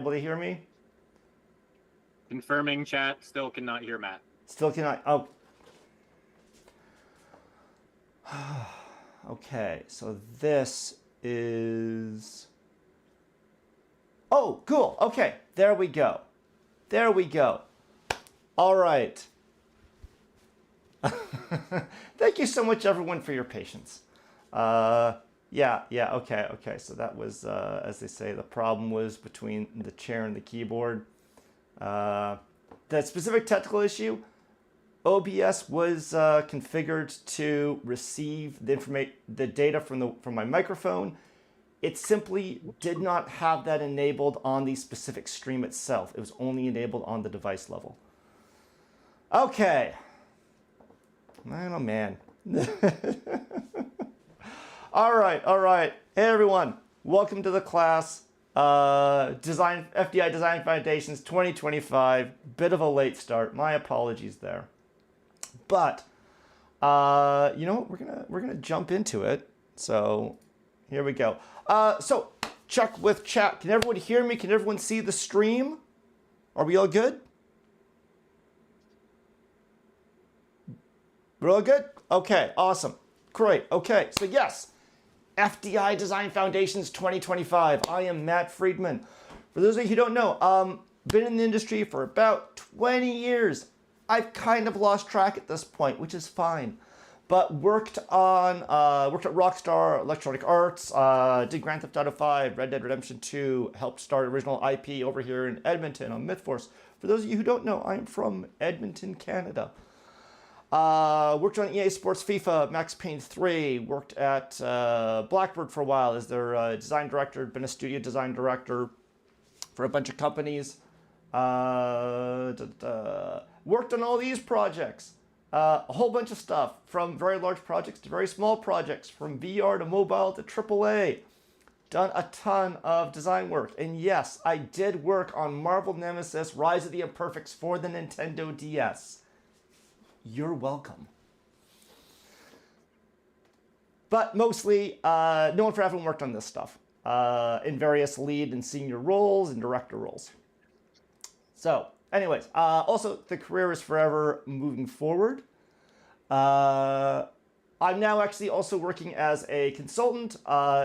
able to hear me? Confirming chat, still cannot hear Matt. Still cannot. Oh. Okay, so this is. Oh, cool. Okay, there we go. There we go. All right. Thank you so much, everyone, for your patience. Yeah, okay. So that was, as they say, the problem was between the chair and the keyboard. That specific technical issue, OBS was configured to receive the data from my microphone. It simply did not have that enabled on the specific stream itself. It was only enabled on the device level. Okay. Man, oh man. All right. Hey everyone, welcome to the class. FDI Design Foundations 2025. Bit of a late start. My apologies there. But you know what? We're gonna jump into it. So here we go. So check with chat. Can everyone hear me? Can everyone see the stream? Are we all good? We're all good? Okay, awesome. Great. Okay, so yes, FDI Design Foundations 2025. I am Matt Friedman. For those of you who don't know, been in the industry for about 20 years. I've kind of lost track at this point, which is fine. But worked at Rockstar, Electronic Arts, did Grand Theft Auto 5, Red Dead Redemption 2, helped start original IP over here in Edmonton on MythForce. For those of you who don't know, I'm from Edmonton, Canada. Worked on EA Sports FIFA, Max Payne 3, worked at Blackbird for a while as their design director, been a studio design director for a bunch of companies. Worked on all these projects. A whole bunch of stuff, from very large projects to very small projects, from VR to mobile to AAA. Done a ton of design work. And yes, I did work on Marvel Nemesis Rise of the Imperfects for the Nintendo DS. You're welcome. But mostly, no one for everyone worked on this stuff in various lead and senior roles and director roles. So, anyways, also the career is forever moving forward. I'm now actually also working as a consultant,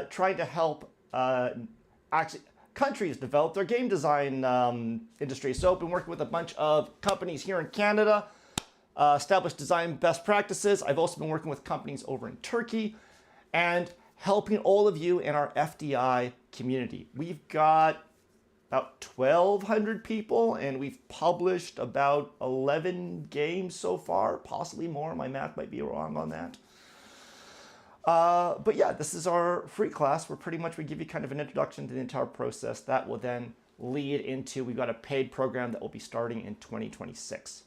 trying to help countries develop their game design industry. So I've been working with a bunch of companies here in Canada, establish design best practices. I've also been working with companies over in Turkey and helping all of you in our FDI community. We've got about 1,200 people and we've published about 11 games so far, possibly more. My math might be wrong on that. But yeah, this is our free class where pretty much we give you kind of an introduction to the entire process that will then lead into, we've got a paid program that will be starting in 2026.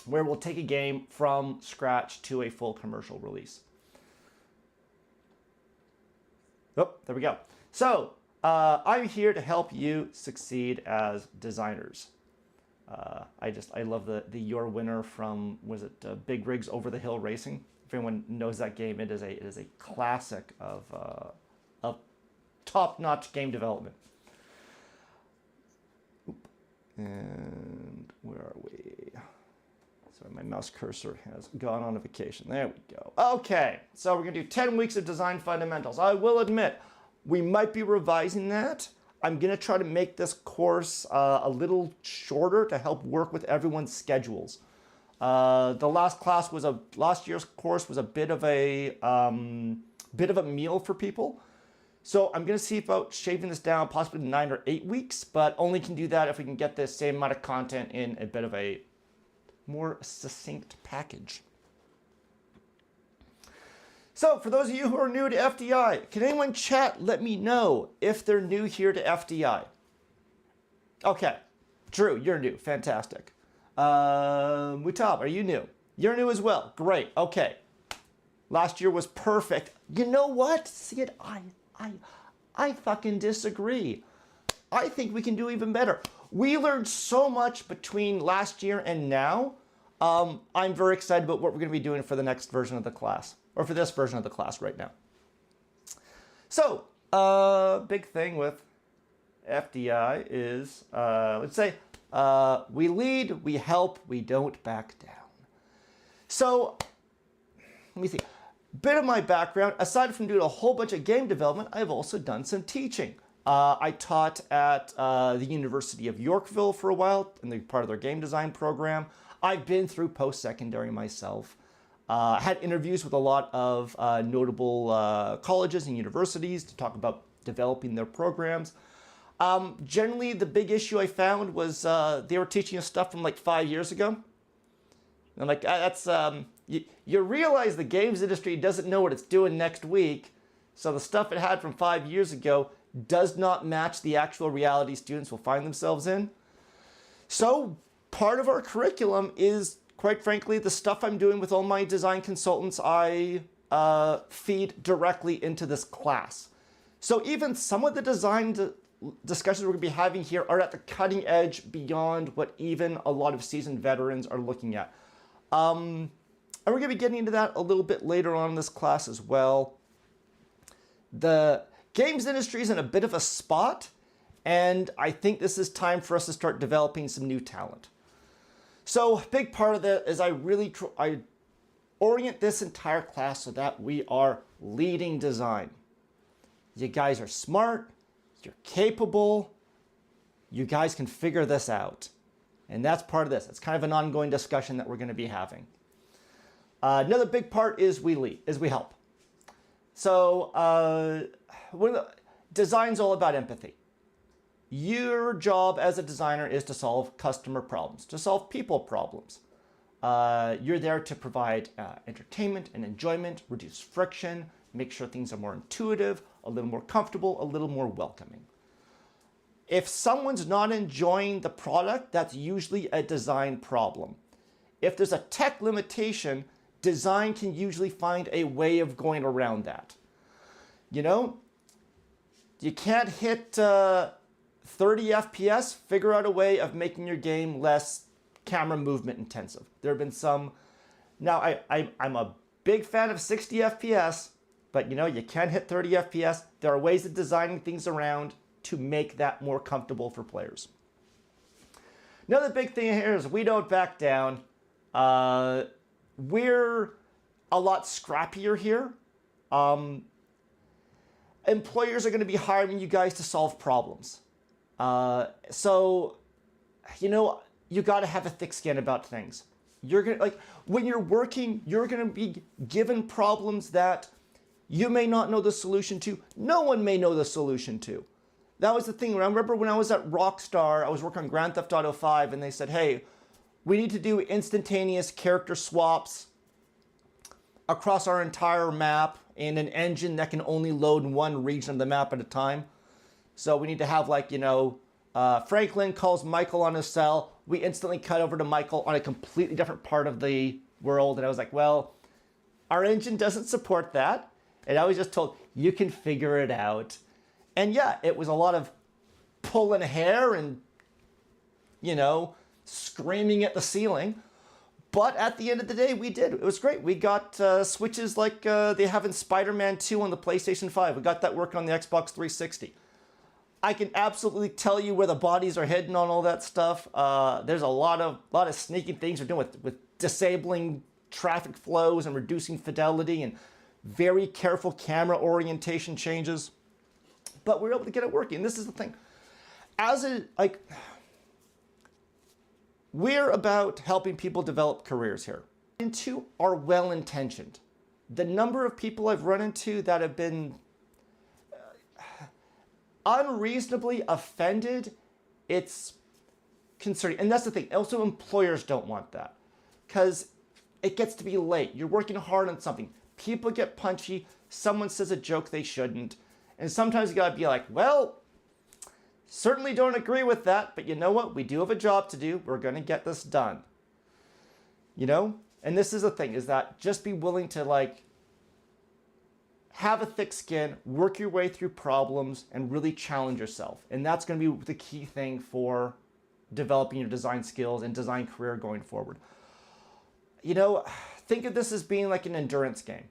Where we'll take a game from scratch to a full commercial release. Oh, there we go. So, I'm here to help you succeed as designers. I love the Your Winner from, was it Big Rigs Over the Hill Racing? If anyone knows that game, it is a classic of top-notch game development. And where are we? Sorry, my mouse cursor has gone on a vacation. There we go. Okay, so we're going to do 10 weeks of design fundamentals. I will admit, we might be revising that. I'm going to try to make this course a little shorter to help work with everyone's schedules. The last year's course was a bit of a meal for people. So I'm going to see about shaving this down possibly 9 or 8 weeks, but only can do that if we can get the same amount of content in a bit of a more succinct package. So for those of you who are new to FDI, can anyone chat let me know if they're new here to FDI? Okay, Drew, you're new, fantastic. Mutab, are you new? You're new as well, great, okay. Last year was perfect. You know what? See it, I fucking disagree. I think we can do even better. We learned so much between last year and now. I'm very excited about what we're going to be doing for the next version of the class, or for this version of the class right now. So, big thing with FDI is, let's say, we lead, we help, we don't back down. So, let me think. Bit of my background, aside from doing a whole bunch of game development, I've also done some teaching. I taught at the University of Yorkville for a while, in the part of their game design program. I've been through post-secondary myself. Had interviews with a lot of notable colleges and universities to talk about developing their programs. Generally, the big issue I found was they were teaching us stuff from like 5 years ago. And I'm like, that's, you realize the games industry doesn't know what it's doing next week. So the stuff it had from 5 years ago does not match the actual reality students will find themselves in. So part of our curriculum is, quite frankly, the stuff I'm doing with all my design consultants, I feed directly into this class. So even some of the design discussions we're going to be having here are at the cutting edge beyond what even a lot of seasoned veterans are looking at. And we're going to be getting into that a little bit later on in this class as well. The games industry is in a bit of a spot, and I think this is time for us to start developing some new talent. So a big part of that is I orient this entire class so that we are leading design. You guys are smart, you're capable, you guys can figure this out. And that's part of this. It's kind of an ongoing discussion that we're going to be having. Another big part is we lead, is we help. So design's all about empathy. Your job as a designer is to solve customer problems, to solve people problems. You're there to provide entertainment and enjoyment, reduce friction, make sure things are more intuitive, a little more comfortable, a little more welcoming. If someone's not enjoying the product, that's usually a design problem. If there's a tech limitation, design can usually find a way of going around that. You know, you can't hit 30 FPS, figure out a way of making your game less camera movement intensive. There have been some, now I'm a big fan of 60 FPS, but you know, you can't hit 30 FPS. There are ways of designing things around to make that more comfortable for players. Another big thing here is we don't back down. We're a lot scrappier here. Employers are going to be hiring you guys to solve problems. So, you know, you got to have a thick skin about things. You're going to, like, when you're working, you're going to be given problems that you may not know the solution to. No one may know the solution to. That was the thing. I remember when I was at Rockstar, I was working on Grand Theft Auto 5, and they said, hey, we need to do instantaneous character swaps across our entire map in an engine that can only load one region of the map at a time. So we need to have, like, you know, Franklin calls Michael on his cell. We instantly cut over to Michael on a completely different part of the world. And I was like, well, our engine doesn't support that. And I was just told, you can figure it out. And yeah, it was a lot of pulling hair and, you know, screaming at the ceiling. But at the end of the day, we did. It was great. We got switches like they have in Spider-Man 2 on the PlayStation 5. We got that working on the Xbox 360. I can absolutely tell you where the bodies are hidden on all that stuff. There's a lot of sneaky things we're doing with disabling traffic flows and reducing fidelity and very careful camera orientation changes. But we're able to get it working. This is the thing. We're about helping people develop careers here. And two are well-intentioned. The number of people I've run into that have been unreasonably offended, it's concerning. And that's the thing. Also, employers don't want that because it gets to be late. You're working hard on something. People get punchy. Someone says a joke they shouldn't. And sometimes you gotta be like, well, certainly don't agree with that, but you know what? We do have a job to do. We're gonna get this done. You know? And this is the thing, is that just be willing to, like, have a thick skin, work your way through problems, and really challenge yourself. And that's gonna be the key thing for developing your design skills and design career going forward. You know, think of this as being like an endurance game.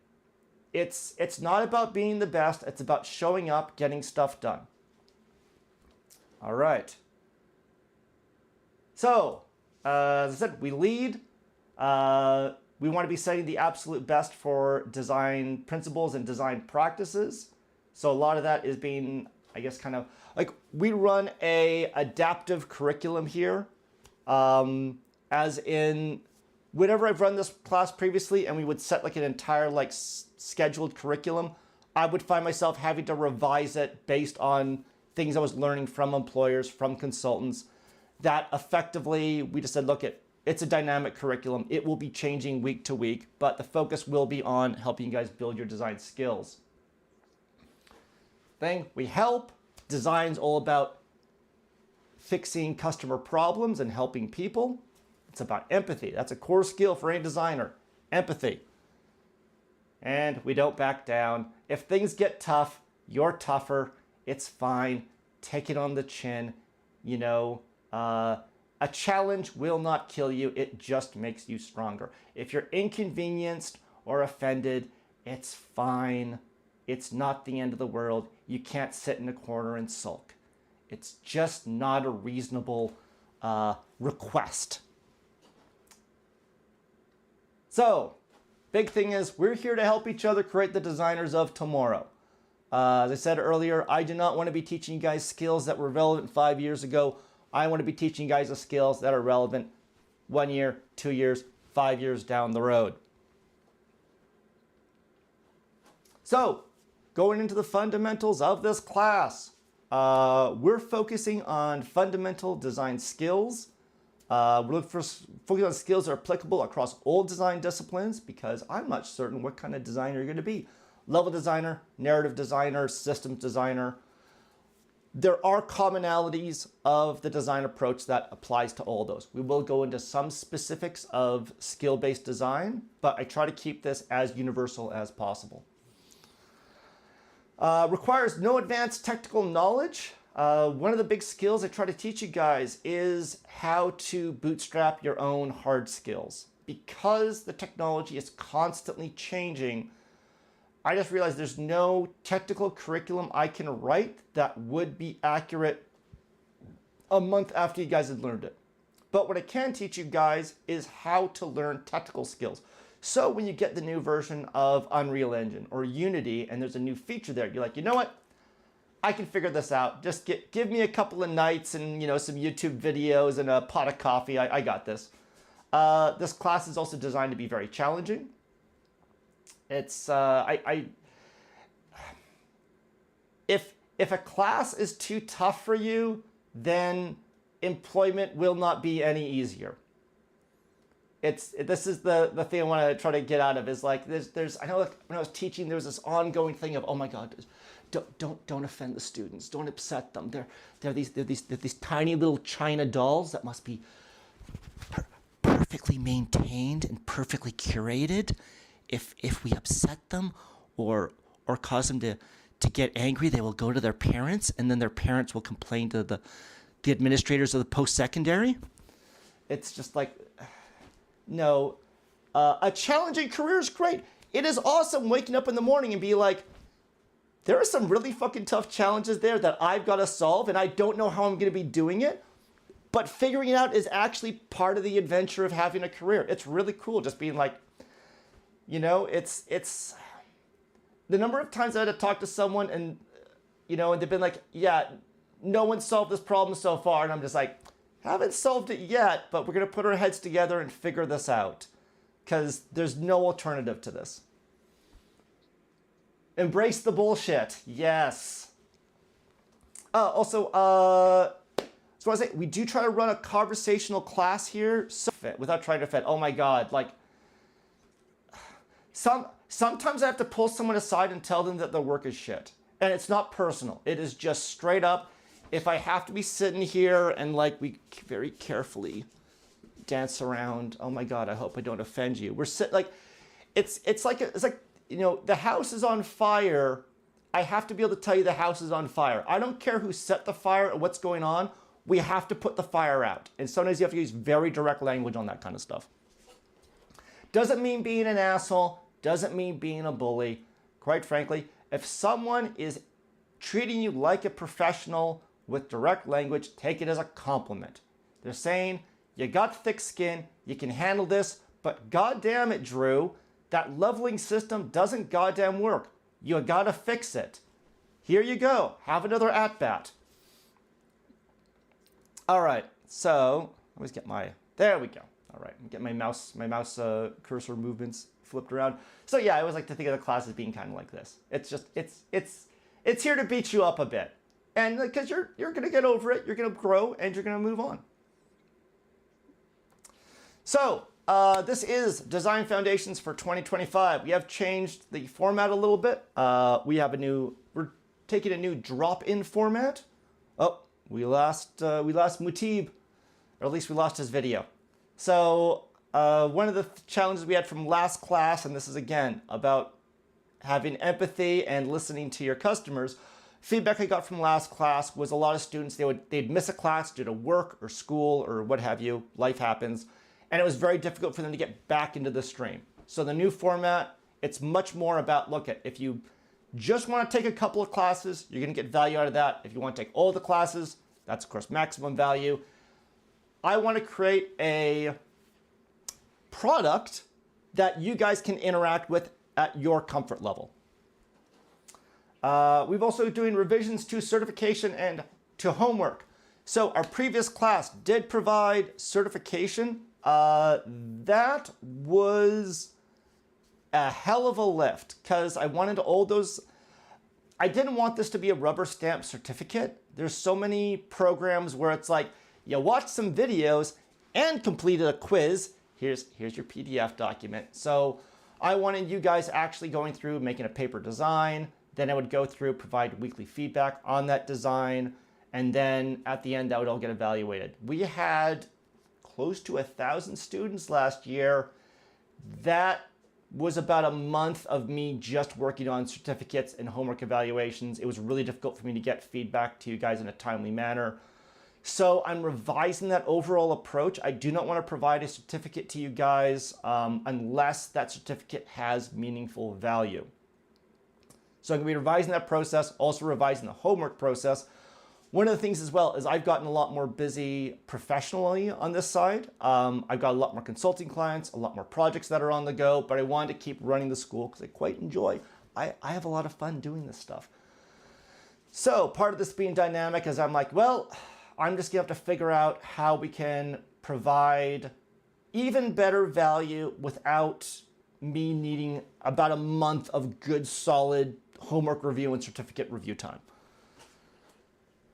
It's not about being the best, it's about showing up, getting stuff done. All right. So, as I said, we lead. We want to be setting the absolute best for design principles and design practices. So a lot of that is being, I guess, kind of like we run a adaptive curriculum here. As in, whenever I've run this class previously and we would set like an entire like scheduled curriculum, I would find myself having to revise it based on things I was learning from employers, from consultants. That effectively, we just said, look, it's a dynamic curriculum. It will be changing week to week, but the focus will be on helping you guys build your design skills. We help. Design's all about fixing customer problems and helping people. It's about empathy. That's a core skill for any designer, empathy. And we don't back down. If things get tough, you're tougher. It's fine. Take it on the chin. You know, a challenge will not kill you. It just makes you stronger. If you're inconvenienced or offended, it's fine. It's not the end of the world. You can't sit in a corner and sulk. It's just not a reasonable request. So, big thing is we're here to help each other create the designers of tomorrow. As I said earlier, I do not want to be teaching you guys skills that were relevant 5 years ago. I want to be teaching you guys the skills that are relevant 1 year, 2 years, 5 years down the road. So, going into the fundamentals of this class, we're focusing on fundamental design skills. We're looking for focus on skills that are applicable across all design disciplines because I'm not certain what kind of designer you're going to be. Level designer, narrative designer, systems designer. There are commonalities of the design approach that applies to all those. We will go into some specifics of skill-based design, but I try to keep this as universal as possible. Requires no advanced technical knowledge. One of the big skills I try to teach you guys is how to bootstrap your own hard skills. Because the technology is constantly changing, I just realized there's no technical curriculum I can write that would be accurate a month after you guys had learned it. But what I can teach you guys is how to learn technical skills. So when you get the new version of Unreal Engine or Unity and there's a new feature there, you're like, you know what? I can figure this out. Just give me a couple of nights and some YouTube videos and a pot of coffee. I got this. This class is also designed to be very challenging. It's if a class is too tough for you, then employment will not be any easier. This is the thing I want to try to get out of is like there's I know like when I was teaching there was this ongoing thing of, oh my God, don't offend the students, don't upset them. They're these tiny little China dolls that must be perfectly maintained and perfectly curated. If we upset them or cause them to get angry, they will go to their parents, and then their parents will complain to the administrators of the post-secondary. It's just like, no. A challenging career is great. It is awesome waking up in the morning and be like, there are some really fucking tough challenges there that I've got to solve, and I don't know how I'm going to be doing it. But figuring it out is actually part of the adventure of having a career. It's really cool just being like, it's the number of times I had to talk to someone and they've been like, yeah, no one solved this problem so far. And I'm just like, haven't solved it yet, but we're going to put our heads together and figure this out because there's no alternative to this. Embrace the bullshit. Yes. So I say, we do try to run a conversational class here without trying to fit. Oh my God, like, sometimes I have to pull someone aside and tell them that their work is shit. And it's not personal. It is just straight up. If I have to be sitting here and like we very carefully dance around, oh my God, I hope I don't offend you. We're like the house is on fire. I have to be able to tell you the house is on fire. I don't care who set the fire or what's going on. We have to put the fire out. And sometimes you have to use very direct language on that kind of stuff. Doesn't mean being an asshole. Doesn't mean being a bully. Quite frankly, if someone is treating you like a professional with direct language, take it as a compliment. They're saying, you got thick skin, you can handle this, but goddamn it, Drew, that leveling system doesn't goddamn work. You gotta fix it. Here you go, have another at-bat. All right, so, I always get my, there we go. All right, get my mouse cursor movements flipped around. So yeah, I always like to think of the class as being kind of like this. It's just, it's here to beat you up a bit. And because you're gonna get over it, you're gonna grow, and you're gonna move on. So, this is Design Foundations for 2025. We have changed the format a little bit. We're taking a new drop-in format. Oh, we lost Mutib, or at least we lost his video. So, one of the challenges we had from last class, and this is again about having empathy and listening to your customers, feedback I got from last class was a lot of students, they'd miss a class due to work or school or what have you, life happens, and it was very difficult for them to get back into the stream. So the new format, it's much more about, look at, if you just want to take a couple of classes, you're going to get value out of that. If you want to take all the classes, that's of course maximum value. I want to create a product that you guys can interact with at your comfort level. We've also doing revisions to certification and to homework. So our previous class did provide certification. That was a hell of a lift because I wanted all those. I didn't want this to be a rubber stamp certificate. There's so many programs where it's like, you watch some videos and completed a quiz. Here's your PDF document. So I wanted you guys actually going through, making a paper design. Then I would go through, provide weekly feedback on that design. And then at the end, that would all get evaluated. We had close to 1,000 students last year. That was about a month of me just working on certificates and homework evaluations. It was really difficult for me to get feedback to you guys in a timely manner. So I'm revising that overall approach. I do not want to provide a certificate to you guys unless that certificate has meaningful value. So I'm going to be revising that process, also revising the homework process. One of the things as well is I've gotten a lot more busy professionally on this side. I've got a lot more consulting clients, a lot more projects that are on the go, but I wanted to keep running the school because I quite enjoy. I have a lot of fun doing this stuff. So part of this being dynamic is I'm like, well, I'm just going to have to figure out how we can provide even better value without me needing about a month of good, solid homework review and certificate review time.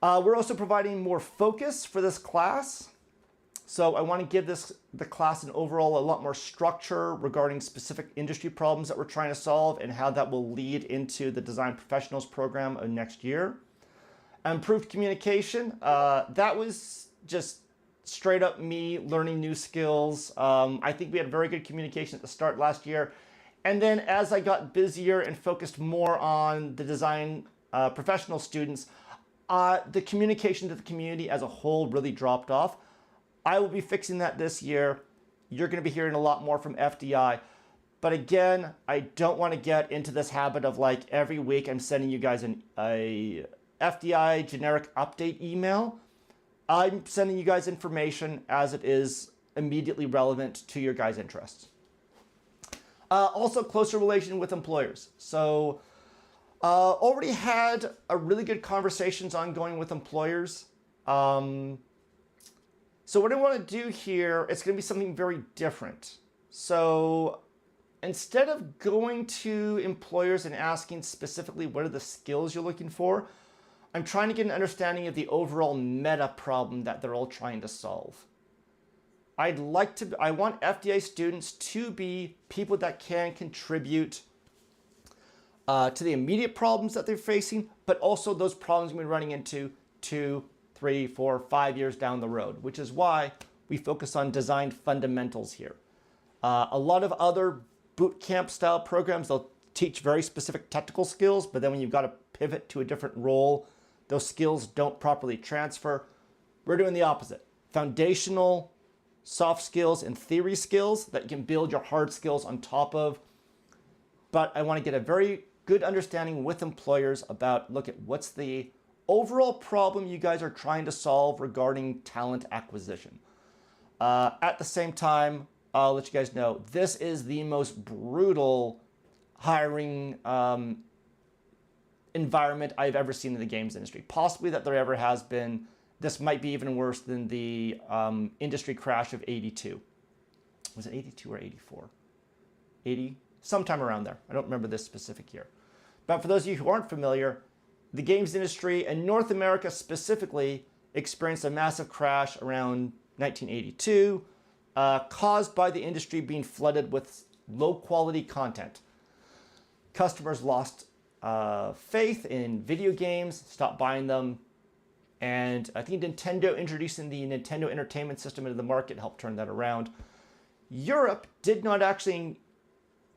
We're also providing more focus for this class. So I want to give the class an overall a lot more structure regarding specific industry problems that we're trying to solve and how that will lead into the Design Professionals program of next year. Improved communication, that was just straight up me learning new skills. I think we had very good communication at the start last year. And then as I got busier and focused more on the design professional students, the communication to the community as a whole really dropped off. I will be fixing that this year. You're going to be hearing a lot more from FDI. But again, I don't want to get into this habit of like every week I'm sending you guys a FDI generic update email. I'm sending you guys information as it is immediately relevant to your guys' interests. Also, closer relation with employers. So already had a really good conversations ongoing with employers. So what I want to do here, it's going to be something very different. So instead of going to employers and asking specifically what are the skills you're looking for, I'm trying to get an understanding of the overall meta problem that they're all trying to solve. I want FDI students to be people that can contribute to the immediate problems that they're facing, but also those problems we're running into 2, 3, 4, 5 years down the road, which is why we focus on design fundamentals here. A lot of other boot camp style programs, they'll teach very specific technical skills, but then when you've got to pivot to a different role, those skills don't properly transfer. We're doing the opposite. Foundational soft skills and theory skills that you can build your hard skills on top of. But I want to get a very good understanding with employers about, look at what's the overall problem you guys are trying to solve regarding talent acquisition. At the same time, I'll let you guys know, this is the most brutal hiring environment I've ever seen in the games industry. Possibly that there ever has been. This might be even worse than the industry crash of 82. Was it 82 or 84? 80? Sometime around there. I don't remember this specific year. But for those of you who aren't familiar, the games industry and North America specifically experienced a massive crash around 1982, caused by the industry being flooded with low-quality content. Customers lost faith in video games, stopped buying them, and I think Nintendo introducing the Nintendo Entertainment System into the market helped turn that around. Europe did not actually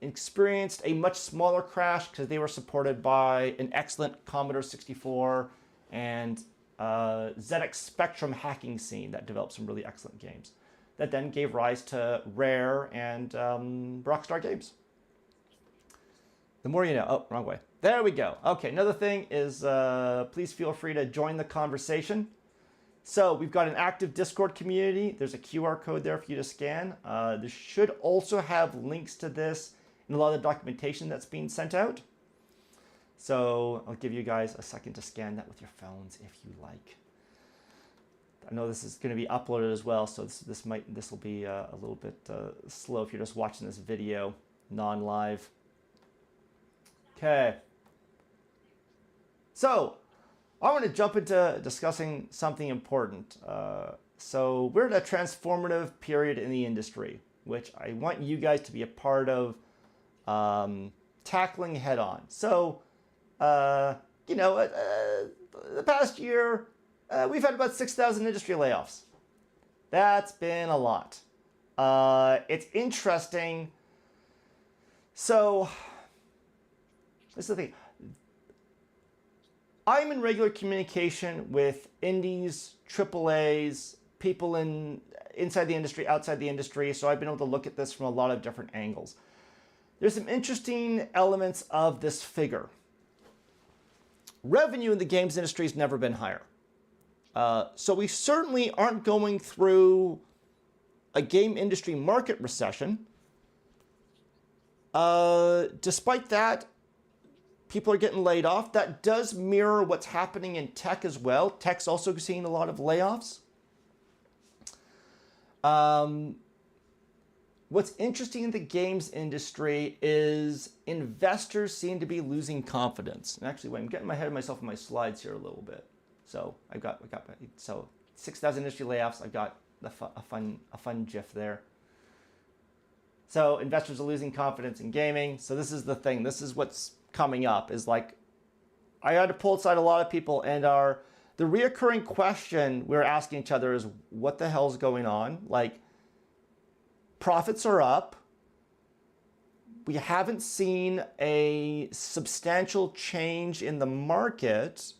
experience a much smaller crash because they were supported by an excellent Commodore 64 and ZX Spectrum hacking scene that developed some really excellent games. That then gave rise to Rare and Rockstar Games. The more you know. Oh, wrong way. There we go. Okay, another thing is please feel free to join the conversation. So we've got an active Discord community. There's a QR code there for you to scan. This should also have links to this in a lot of the documentation that's being sent out. So I'll give you guys a second to scan that with your phones if you like. I know this is going to be uploaded as well, so this will be a little bit slow if you're just watching this video non-live. Okay. So I want to jump into discussing something important. So we're in a transformative period in the industry, which I want you guys to be a part of tackling head on. So, the past year, we've had about 6,000 industry layoffs. That's been a lot. It's interesting. So, this is the thing. I'm in regular communication with indies, AAAs, people inside the industry, outside the industry, so I've been able to look at this from a lot of different angles. There's some interesting elements of this figure. Revenue in the games industry has never been higher. So we certainly aren't going through a game industry market recession. Despite that, people are getting laid off. That does mirror what's happening in tech as well. Tech's also seeing a lot of layoffs. What's interesting in the games industry is investors seem to be losing confidence. And actually, wait, I'm getting ahead of myself in my slides here a little bit. So I got 6,000 industry layoffs. I've got a fun GIF there. So investors are losing confidence in gaming. So this is the thing. This is what's coming up. Is like, I had to pull aside a lot of people, and the reoccurring question we're asking each other is, what the hell's going on? Like, profits are up. We haven't seen a substantial change in the market.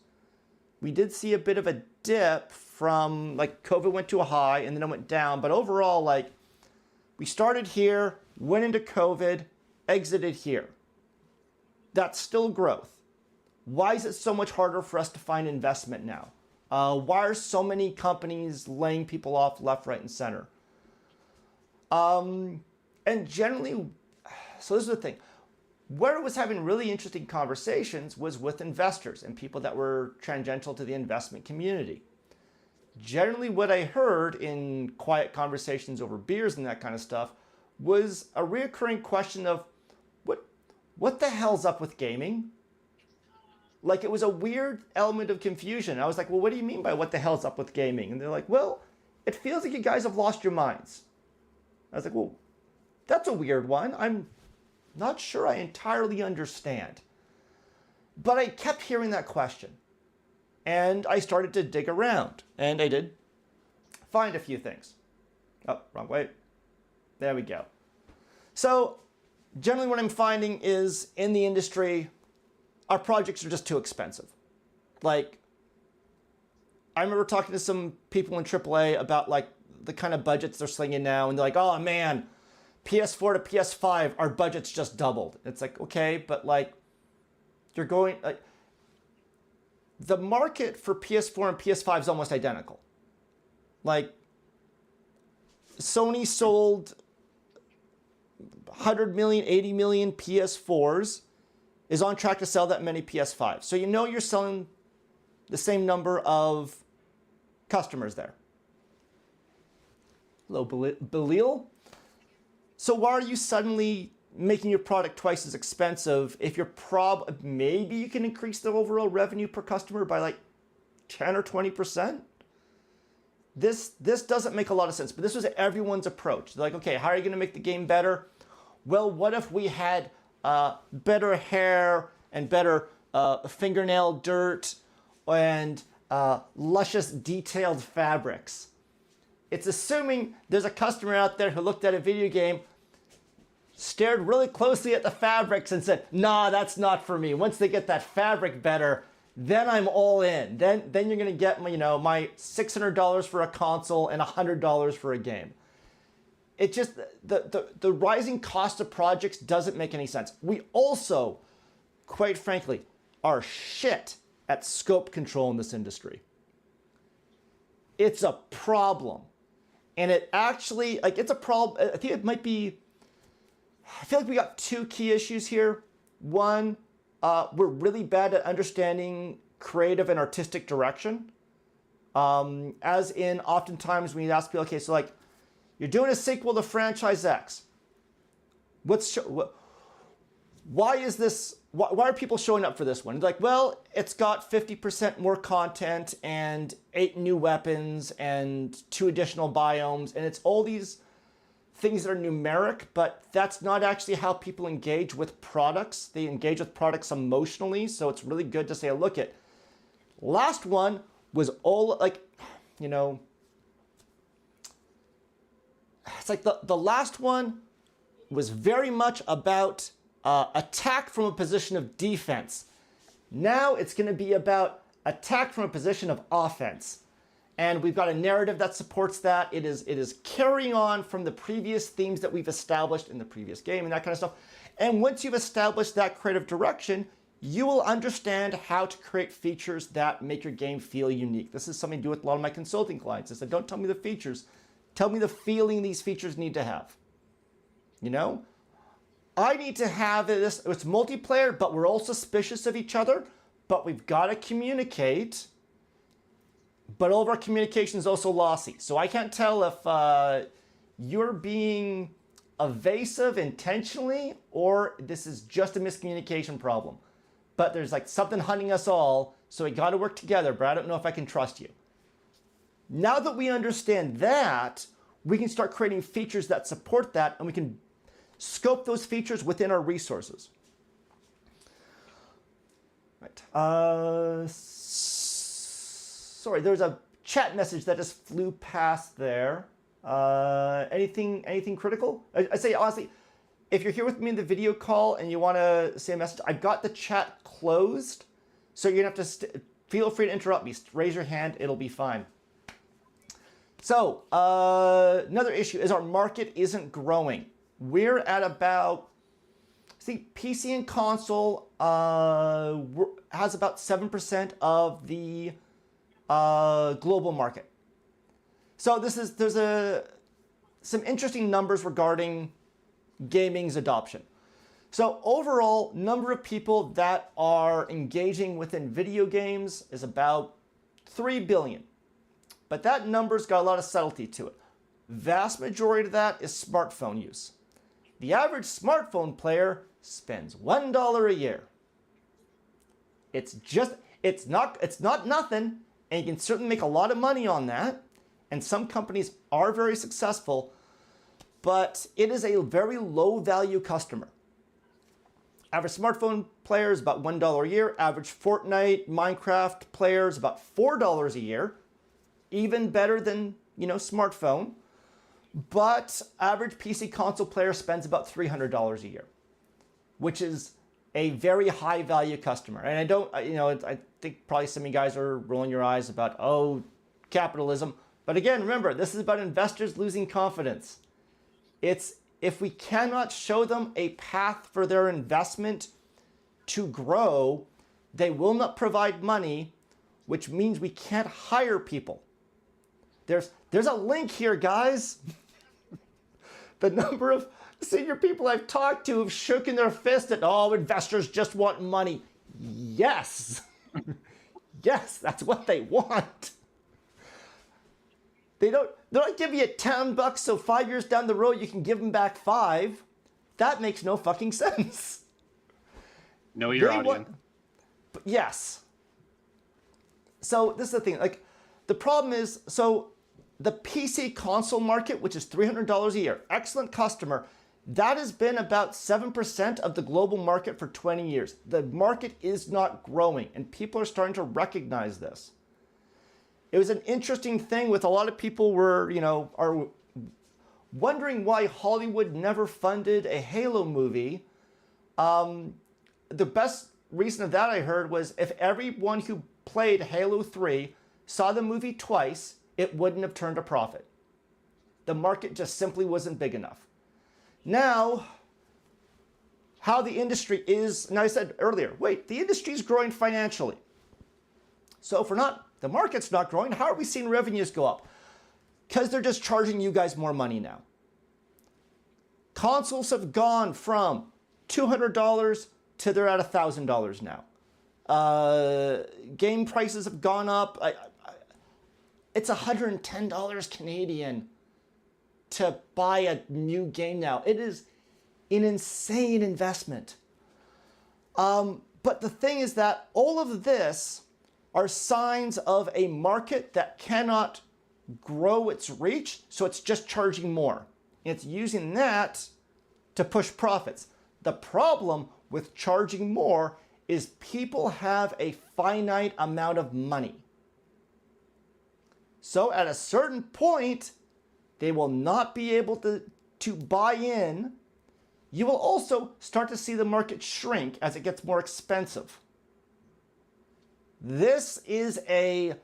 We did see a bit of a dip from, like, COVID went to a high and then it went down. But overall, like, we started here, went into COVID, exited here. That's still growth. Why is it so much harder for us to find investment now? Why are so many companies laying people off left, right, and center? And generally, so this is the thing. Where I was having really interesting conversations was with investors and people that were tangential to the investment community. Generally, what I heard in quiet conversations over beers and that kind of stuff was a reoccurring question of, what the hell's up with gaming? Like, it was a weird element of confusion. I was like, well, what do you mean by what the hell's up with gaming? And they're like, well, it feels like you guys have lost your minds. I was like, well, that's a weird one. I'm not sure I entirely understand. But I kept hearing that question. And I started to dig around. And I did find a few things. Oh, wrong way. There we go. So generally what I'm finding is in the industry, our projects are just too expensive. Like, I remember talking to some people in AAA about, like, the kind of budgets they're slinging now, and they're like, oh man, PS4 to PS5, our budget's just doubled. It's like, okay, but like, you're going, like, the market for PS4 and PS5 is almost identical. Like, Sony sold 100 million, 80 million PS4s, is on track to sell that many PS5s. So you know you're selling the same number of customers there. Hello, Belil. So why are you suddenly making your product twice as expensive if your maybe you can increase the overall revenue per customer by like 10 or 20%? This doesn't make a lot of sense, but this was everyone's approach. They're like, okay, how are you going to make the game better? Well, what if we had better hair and better fingernail dirt and luscious detailed fabrics? It's assuming there's a customer out there who looked at a video game, stared really closely at the fabrics and said, nah, that's not for me. Once they get that fabric better, then I'm all in. Then you're gonna get my, my $600 for a console and $100 for a game. It just, the rising cost of projects doesn't make any sense. We also, quite frankly, are shit at scope control in this industry. It's a problem. And it actually, it's a problem. I think it might be, I feel like we got two key issues here. One, we're really bad at understanding creative and artistic direction. As in, oftentimes when you ask people, okay, so like, you're doing a sequel to franchise X. Why is this? Why are people showing up for this one? It's like, well, it's got 50% more content and 8 new weapons and 2 additional biomes, and it's all these things that are numeric, but that's not actually how people engage with products. They engage with products emotionally, so it's really good to say, look at, last one was all like, it's like the last one was very much about attack from a position of defense. Now it's going to be about attack from a position of offense. And we've got a narrative that supports that. It is carrying on from the previous themes that we've established in the previous game and that kind of stuff. And once you've established that creative direction, you will understand how to create features that make your game feel unique. This is something to do with a lot of my consulting clients. I said, don't tell me the features. Tell me the feeling these features need to have. I need to have this, it's multiplayer, but we're all suspicious of each other, but we've got to communicate, but all of our communication is also lossy. So I can't tell if you're being evasive intentionally or this is just a miscommunication problem. But there's like something hunting us all, so we got to work together, but I don't know if I can trust you. Now that we understand that, we can start creating features that support that, and we can scope those features within our resources. Right. Sorry, there's a chat message that just flew past there. Anything critical? I say honestly, if you're here with me in the video call and you want to say a message, I've got the chat closed, so you're gonna have to feel free to interrupt me. Raise your hand, it'll be fine. So another issue is our market isn't growing. We're at about, PC and console has about 7% of the global market. So there's some interesting numbers regarding gaming's adoption. So overall, number of people that are engaging within video games is about 3 billion. But that number's got a lot of subtlety to it. Vast majority of that is smartphone use. The average smartphone player spends $1 a year. It's not nothing, and you can certainly make a lot of money on that. And some companies are very successful, but it is a very low value customer. Average smartphone player is about $1 a year. Average Fortnite, Minecraft player is about $4 a year. Even better than, smartphone. But average PC console player spends about $300 a year, which is a very high value customer. And I think probably some of you guys are rolling your eyes about, oh, capitalism. But again, remember, this is about investors losing confidence. It's if we cannot show them a path for their investment to grow, they will not provide money which means we can't hire people. There's a link here, guys. The number of senior people I've talked to have shaken their fist at, oh, investors just want money. Yes. Yes, that's what they want. They don't give you $10 so 5 years down the road you can give them back 5. That makes no fucking sense. Know your audience. Yes. So this is the thing. Like, the problem is, so the PC console market, which is $300 a year, excellent customer, that has been about 7% of the global market for 20 years. The market is not growing, and people are starting to recognize this. It was an interesting thing with a lot of people are wondering why Hollywood never funded a Halo movie. The best reason of that I heard was if everyone who played Halo 3 saw the movie twice, it wouldn't have turned a profit. The market just simply wasn't big enough. Now, how the industry is, and I said earlier, wait, the industry is growing financially. So if the market's not growing, how are we seeing revenues go up? Because they're just charging you guys more money now. Consoles have gone from $200 to they're at $1,000 now. Game prices have gone up. It's $110 Canadian to buy a new game now. It is an insane investment. But the thing is that all of this are signs of a market that cannot grow its reach, so it's just charging more. It's using that to push profits. The problem with charging more is people have a finite amount of money. So at a certain point, they will not be able to buy in. You will also start to see the market shrink as it gets more expensive. This is a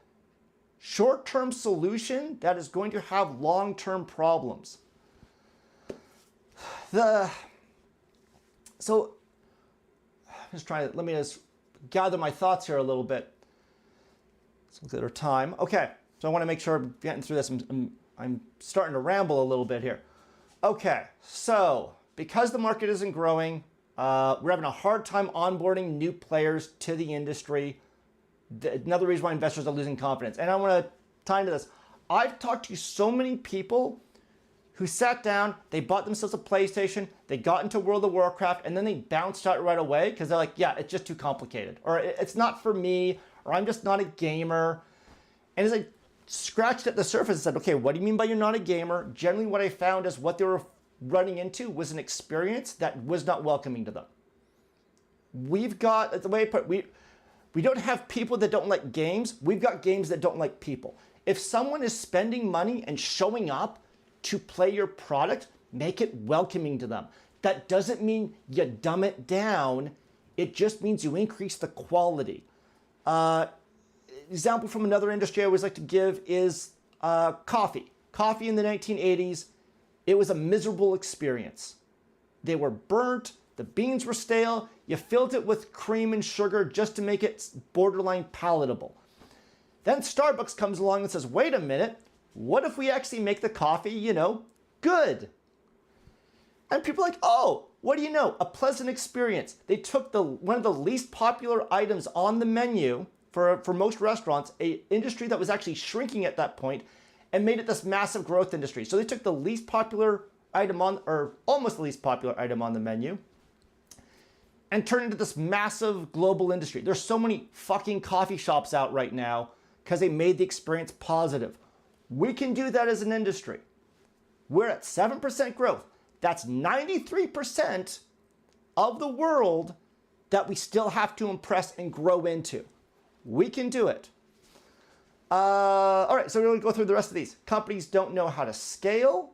short-term solution that is going to have long-term problems. Let me just gather my thoughts here a little bit. Let's look at our time. Okay, so I want to make sure I'm getting through this. I'm starting to ramble a little bit here. Okay, so because the market isn't growing, we're having a hard time onboarding new players to the industry. Another reason why investors are losing confidence. And I want to tie into this. I've talked to so many people who sat down, they bought themselves a PlayStation, they got into World of Warcraft, and then they bounced out right away because they're like, yeah, it's just too complicated. Or it's not for me, or I'm just not a gamer. And as I scratched at the surface and said, okay, what do you mean by you're not a gamer? Generally what I found is what they were running into was an experience that was not welcoming to them. We've got, the way I put it, we don't have people that don't like games. We've got games that don't like people. If someone is spending money and showing up to play your product, make it welcoming to them. That doesn't mean you dumb it down. It just means you increase the quality. Example from another industry I always like to give is coffee. Coffee in the 1980s, it was a miserable experience. They were burnt, the beans were stale, you filled it with cream and sugar just to make it borderline palatable. Then Starbucks comes along and says, wait a minute, what if we actually make the coffee, good? And people are like, oh, what do you know? A pleasant experience. They took one of the least popular items on the menu for most restaurants, an industry that was actually shrinking at that point, and made it this massive growth industry. So they took the least popular item or almost the least popular item on the menu, and turned it into this massive global industry. There's so many fucking coffee shops out right now because they made the experience positive. We can do that as an industry. We're at 7% growth. That's 93% of the world that we still have to impress and grow into. We can do it. All right, so we're going to go through the rest of these. Companies don't know how to scale.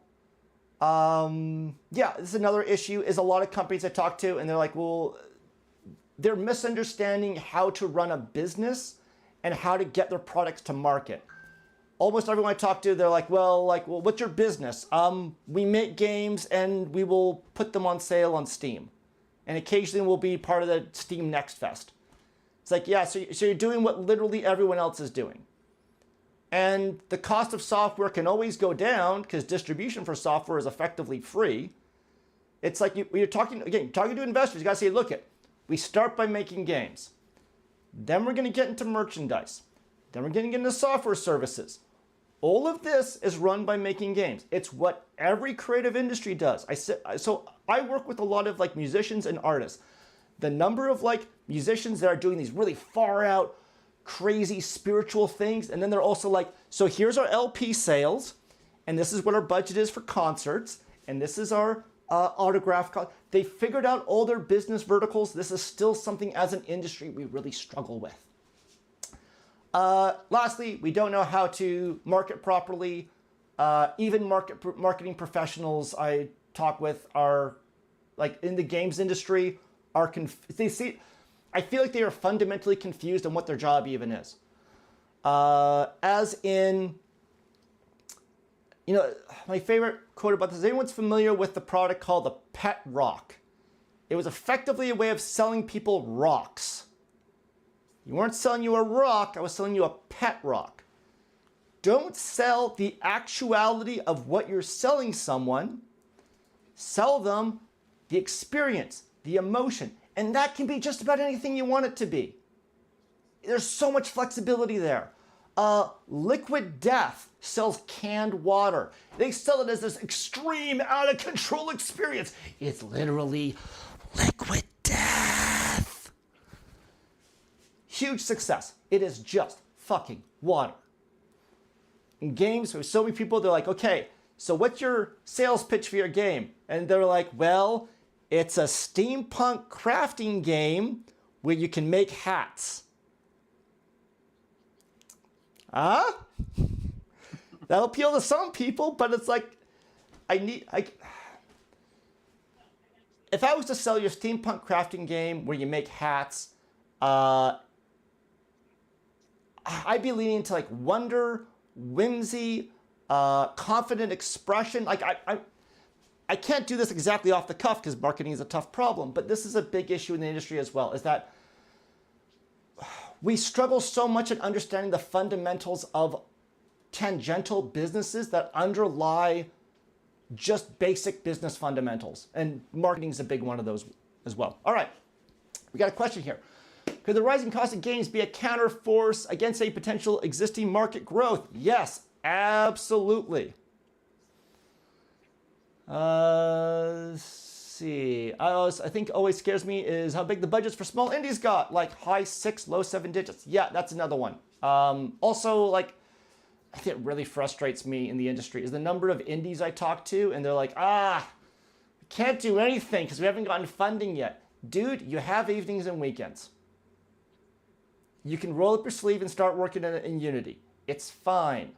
This is another issue, is a lot of companies I talk to, and they're like, well, they're misunderstanding how to run a business and how to get their products to market. Almost everyone I talk to, they're like, well, what's your business? We make games and we will put them on sale on Steam. And occasionally we'll be part of the Steam Next Fest. It's like, yeah, so you're doing what literally everyone else is doing. And the cost of software can always go down because distribution for software is effectively free. It's like you're talking to investors, you got to say, look, we start by making games. Then we're going to get into merchandise. Then we're getting into software services. All of this is run by making games. It's what every creative industry does. So I work with a lot of like musicians and artists. The number of like musicians that are doing these really far out, crazy spiritual things, and then they're also like, so here's our LP sales, and this is what our budget is for concerts, and this is our autograph. They figured out all their business verticals. This is still something as an industry we really struggle with. Lastly, we don't know how to market properly. Even marketing professionals I talk with are, like in the games industry, I feel like they are fundamentally confused on what their job even is. As in, my favorite quote about this, is anyone's familiar with the product called the Pet Rock? It was effectively a way of selling people rocks. You weren't selling you a rock, I was selling you a pet rock. Don't sell the actuality of what you're selling someone. Sell them the experience, the emotion. And that can be just about anything you want it to be. There's so much flexibility there. Liquid Death sells canned water. They sell it as this extreme, out of control experience. It's literally liquid death. Huge success. It is just fucking water. In games, there's so many people, they're like, okay, so what's your sales pitch for your game? And they're like, well, it's a steampunk crafting game where you can make hats. That'll appeal to some people, but it's like, if I was to sell you a steampunk crafting game where you make hats, I'd be leaning into like wonder, whimsy, confident expression. Like I can't do this exactly off the cuff because marketing is a tough problem, but this is a big issue in the industry as well, is that we struggle so much in understanding the fundamentals of tangential businesses that underlie just basic business fundamentals. And marketing is a big one of those as well. All right, we got a question here. Could the rising cost of games be a counterforce against a potential existing market growth? Yes, absolutely. Let's see. I think always scares me is how big the budgets for small indies got, like high 6, low 7 digits. Yeah, that's another one. Also, like, I think it really frustrates me in the industry is the number of indies I talk to, and they're like, we can't do anything because we haven't gotten funding yet. Dude, you have evenings and weekends. You can roll up your sleeve and start working in Unity. It's fine.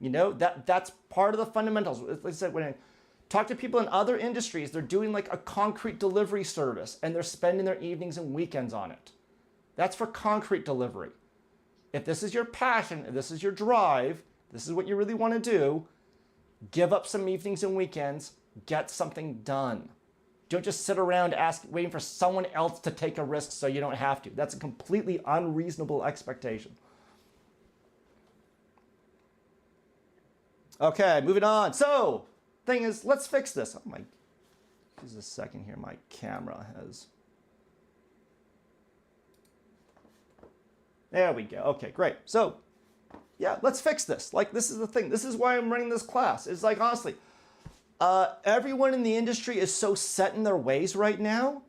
That's part of the fundamentals. Like I said, when I talk to people in other industries, they're doing like a concrete delivery service and they're spending their evenings and weekends on it. That's for concrete delivery. If this is your passion, if this is your drive, this is what you really want to do, give up some evenings and weekends, get something done. Don't just sit around waiting for someone else to take a risk so you don't have to. That's a completely unreasonable expectation. Okay, moving on. So, thing is, let's fix this. Oh my, just a second here. My camera has. There we go. Okay, great. So, yeah, let's fix this. Like, this is the thing. This is why I'm running this class. It's like, honestly, everyone in the industry is so set in their ways right now.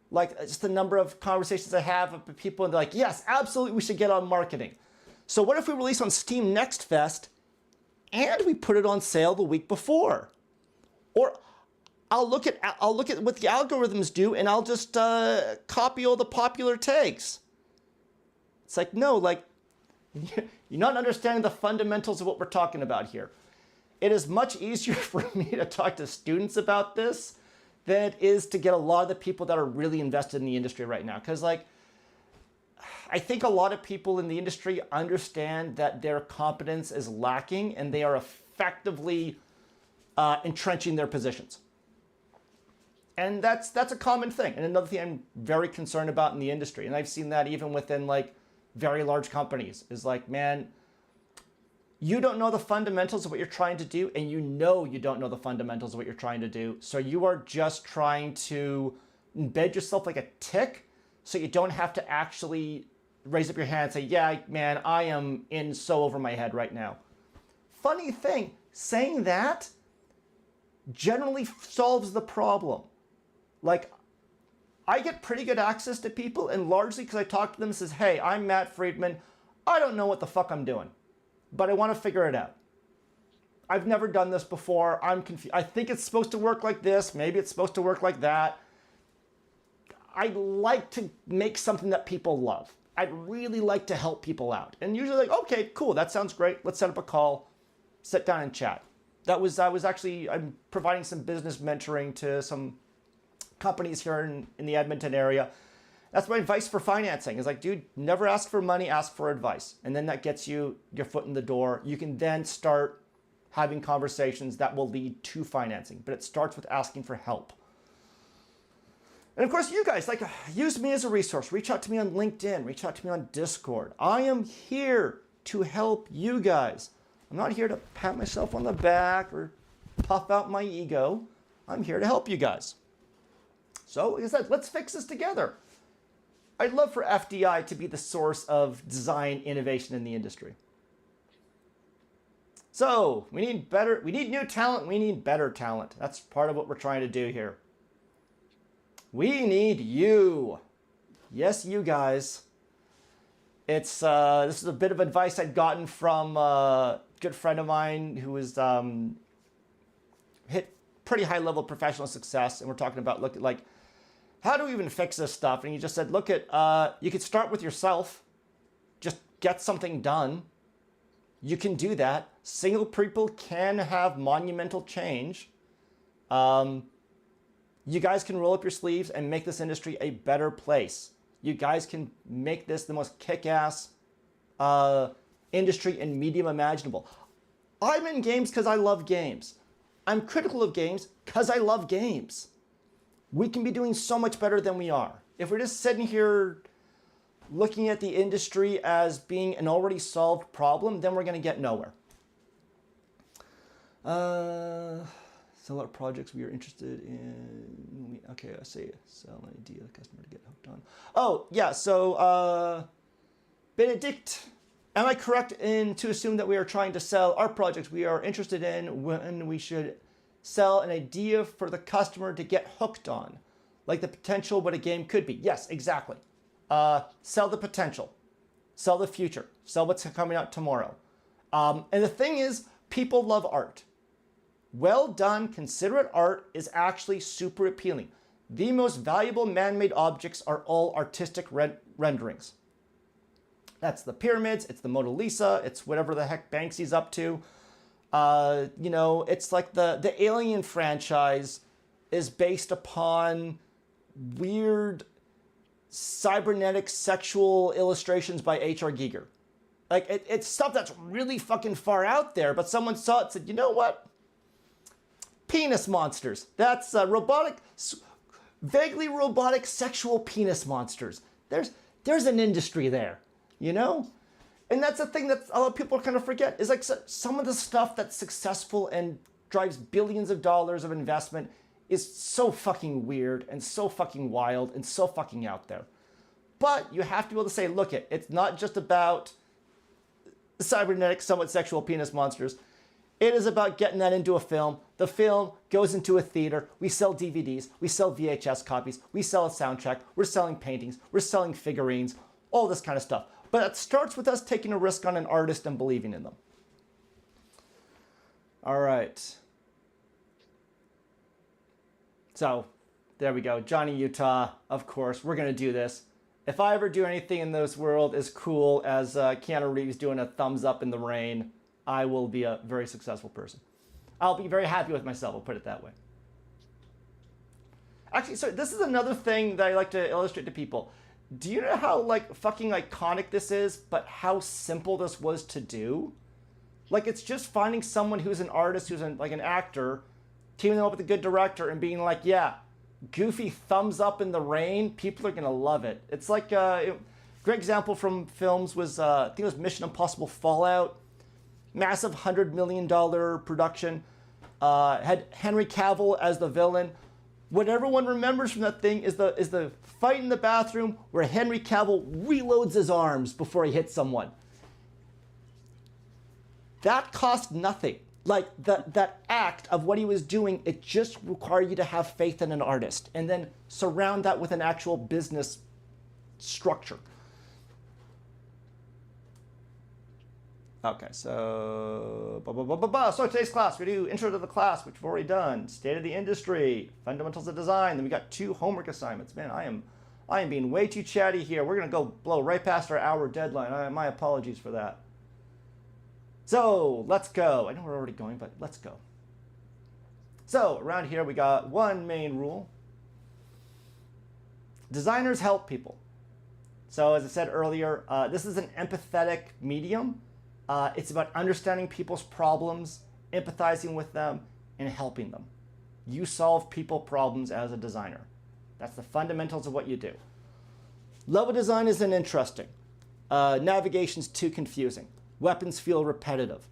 Like, just the number of conversations I have with people, and they're like, yes, absolutely, we should get on marketing. So what if we release on Steam Next Fest and we put it on sale the week before? Or I'll look at what the algorithms do, and I'll just copy all the popular tags. It's like, no, like, you're not understanding the fundamentals of what we're talking about here. It is much easier for me to talk to students about this than it is to get a lot of the people that are really invested in the industry right now. Because, like, I think a lot of people in the industry understand that their competence is lacking and they are effectively entrenching their positions. And that's a common thing. And another thing I'm very concerned about in the industry, and I've seen that even within like very large companies, is like, man, you don't know the fundamentals of what you're trying to do, and you know you don't know the fundamentals of what you're trying to do. So you are just trying to embed yourself like a tick so you don't have to actually raise up your hand and say, yeah, man, I am in so over my head right now. Funny thing, saying that generally solves the problem. Like, I get pretty good access to people, and largely because I talk to them and says, hey, I'm Matt Friedman. I don't know what the fuck I'm doing, but I want to figure it out. I've never done this before. I'm confused. I think it's supposed to work like this. Maybe it's supposed to work like that. I like to make something that people love. I'd really like to help people out. And usually like, okay, cool, that sounds great. Let's set up a call, sit down and chat. I'm providing some business mentoring to some companies here in the Edmonton area. That's my advice for financing. Is like, dude, never ask for money, ask for advice. And then that gets you your foot in the door. You can then start having conversations that will lead to financing. But it starts with asking for help. And of course, you guys, like, use me as a resource. Reach out to me on LinkedIn. Reach out to me on Discord. I am here to help you guys. I'm not here to pat myself on the back or puff out my ego. I'm here to help you guys. So, like I said, let's fix this together. I'd love for FDI to be the source of design innovation in the industry. So, we need new talent, we need better talent. That's part of what we're trying to do here. We need you. Yes, you guys. This is a bit of advice I'd gotten from a good friend of mine who was hit pretty high level professional success, and we're talking about how do we even fix this stuff? And he just said, you could start with yourself, just get something done. You can do that. Single people can have monumental change. You guys can roll up your sleeves and make this industry a better place. You guys can make this the most kick-ass industry and medium imaginable. I'm in games because I love games. I'm critical of games because I love games. We can be doing so much better than we are. If we're just sitting here looking at the industry as being an already solved problem, then we're going to get nowhere. So what projects we are interested in? Okay, I say sell an idea the customer to get hooked on. Oh, yeah, so Benedict, am I correct to assume that we are trying to sell our projects we are interested in when we should sell an idea for the customer to get hooked on, like the potential what a game could be? Yes, exactly. Sell the potential, sell the future, sell what's coming out tomorrow. And the thing is, people love art. Well done, considerate art is actually super appealing. The most valuable man-made objects are all artistic renderings. That's the pyramids, it's the Mona Lisa, it's whatever the heck Banksy's up to. It's like the Alien franchise is based upon weird cybernetic sexual illustrations by H.R. Giger. Like, it's stuff that's really fucking far out there, but someone saw it and said, you know what? Penis monsters. That's vaguely robotic sexual penis monsters. There's an industry there, you know? And that's the thing that a lot of people kind of forget, is like some of the stuff that's successful and drives billions of dollars of investment is so fucking weird and so fucking wild and so fucking out there. But you have to be able to say, look, it's not just about cybernetic, somewhat sexual penis monsters. It is about getting that into a film. The film goes into a theater. We sell DVDs. We sell VHS copies. We sell a soundtrack. We're selling paintings. We're selling figurines. All this kind of stuff. But it starts with us taking a risk on an artist and believing in them. All right. So, there we go. Johnny Utah, of course. We're going to do this. If I ever do anything in this world as cool as Keanu Reeves doing a thumbs up in the rain, I will be a very successful person. I'll be very happy with myself, I'll put it that way. Actually, so this is another thing that I like to illustrate to people. Do you know how fucking iconic this is, but how simple this was to do? Like, it's just finding someone who's an artist, who's an actor, teaming them up with a good director and being like, yeah, goofy thumbs up in the rain, people are going to love it. It's like, great example from films was, I think it was Mission Impossible Fallout. Massive $100 million production. Had Henry Cavill as the villain. What everyone remembers from that thing is the fight in the bathroom where Henry Cavill reloads his arms before he hits someone. That cost nothing. Like that act of what he was doing, it just required you to have faith in an artist and then surround that with an actual business structure. Okay, so so today's class, we do intro to the class, which we've already done, state of the industry, fundamentals of design. Then we got 2 homework assignments. Man, I am being way too chatty here. We're gonna go blow right past our hour deadline. My apologies for that. So let's go. I know we're already going, but let's go. So around here we got one main rule. Designers help people. So as I said earlier, this is an empathetic medium. It's about understanding people's problems, empathizing with them, and helping them. You solve people problems as a designer. That's the fundamentals of what you do. Level design isn't interesting. Navigation's too confusing. Weapons feel repetitive.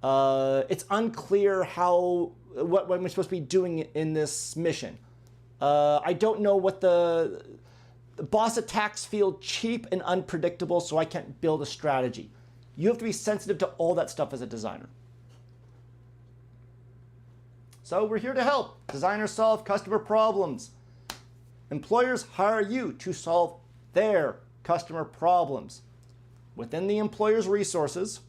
It's unclear what we're supposed to be doing in this mission. I don't know what the boss attacks feel cheap and unpredictable, so I can't build a strategy. You have to be sensitive to all that stuff as a designer. So we're here to help. Designers solve customer problems. Employers hire you to solve their customer problems within the employer's resources.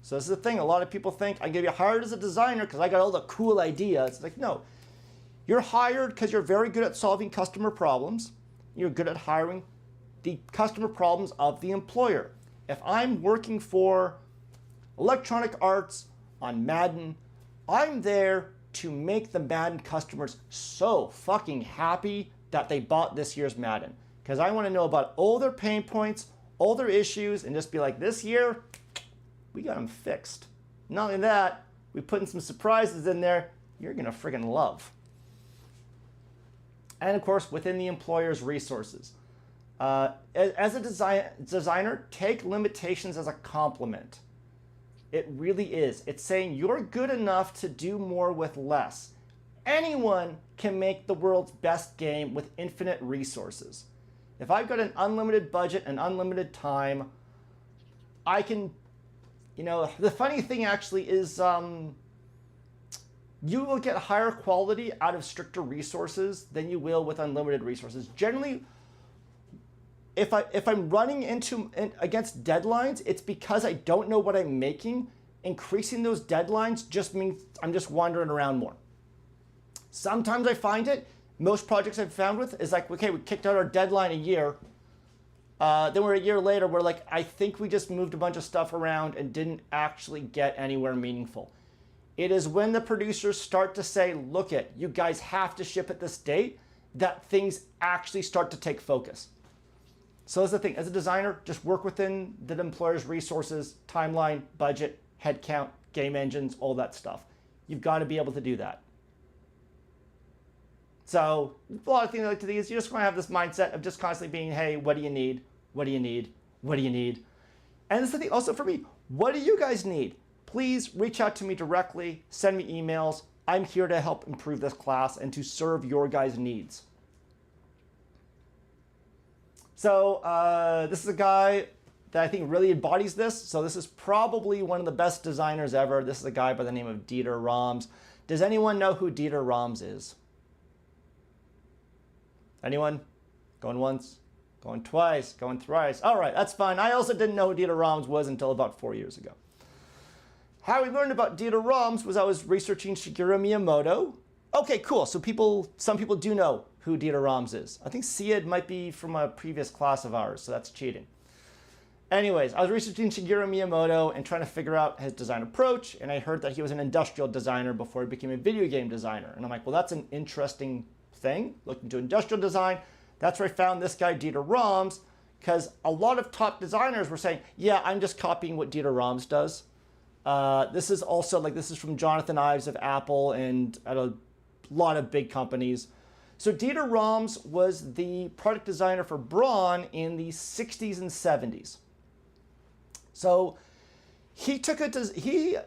So this is the thing. A lot of people think I'm going to be hired as a designer because I got all the cool ideas. It's like, no. You're hired because you're very good at solving customer problems. You're good at hiring the customer problems of the employer. If I'm working for Electronic Arts on Madden, I'm there to make the Madden customers so fucking happy that they bought this year's Madden. Because I want to know about all their pain points, all their issues, and just be like, this year, we got them fixed. Not only that, we put in some surprises in there you're going to friggin' love. And of course, within the employer's resources. As a designer, take limitations as a compliment. It really is. It's saying you're good enough to do more with less. Anyone can make the world's best game with infinite resources. If I've got an unlimited budget and unlimited time, I can, the funny thing actually is you will get higher quality out of stricter resources than you will with unlimited resources. Generally, if I'm running against deadlines, it's because I don't know what I'm making. Increasing those deadlines just means I'm just wandering around more. Sometimes I find it. Most projects I've found with is like, okay, we kicked out our deadline a year. Then we're a year later, we're like, I think we just moved a bunch of stuff around and didn't actually get anywhere meaningful. It is when the producers start to say, look you guys have to ship at this date, that things actually start to take focus. So that's the thing. As a designer, just work within the employer's resources, timeline, budget, headcount, game engines, all that stuff. You've got to be able to do that. So a lot of things like to these, you just want to have this mindset of just constantly being, hey, what do you need? What do you need? What do you need? And this is the thing also for me. What do you guys need? Please reach out to me directly. Send me emails. I'm here to help improve this class and to serve your guys' needs. So this is a guy that I think really embodies this. So this is probably one of the best designers ever. This is a guy by the name of Dieter Rams. Does anyone know who Dieter Rams is? Anyone? Going once, going twice, going thrice. All right, that's fine. I also didn't know who Dieter Rams was until about 4 years ago. How we learned about Dieter Rams was I was researching Shigeru Miyamoto. Okay, cool. So some people do know who Dieter Rams is. I think Syed might be from a previous class of ours, so that's cheating. Anyways, I was researching Shigeru Miyamoto and trying to figure out his design approach, and I heard that he was an industrial designer before he became a video game designer. And I'm like, well, that's an interesting thing. Looked into industrial design. That's where I found this guy, Dieter Rams, because a lot of top designers were saying, yeah, I'm just copying what Dieter Rams does. This is also, this is from Jonathan Ives of Apple and at a lot of big companies. So Dieter Rams was the product designer for Braun in the 60s and 70s. So he took it to, he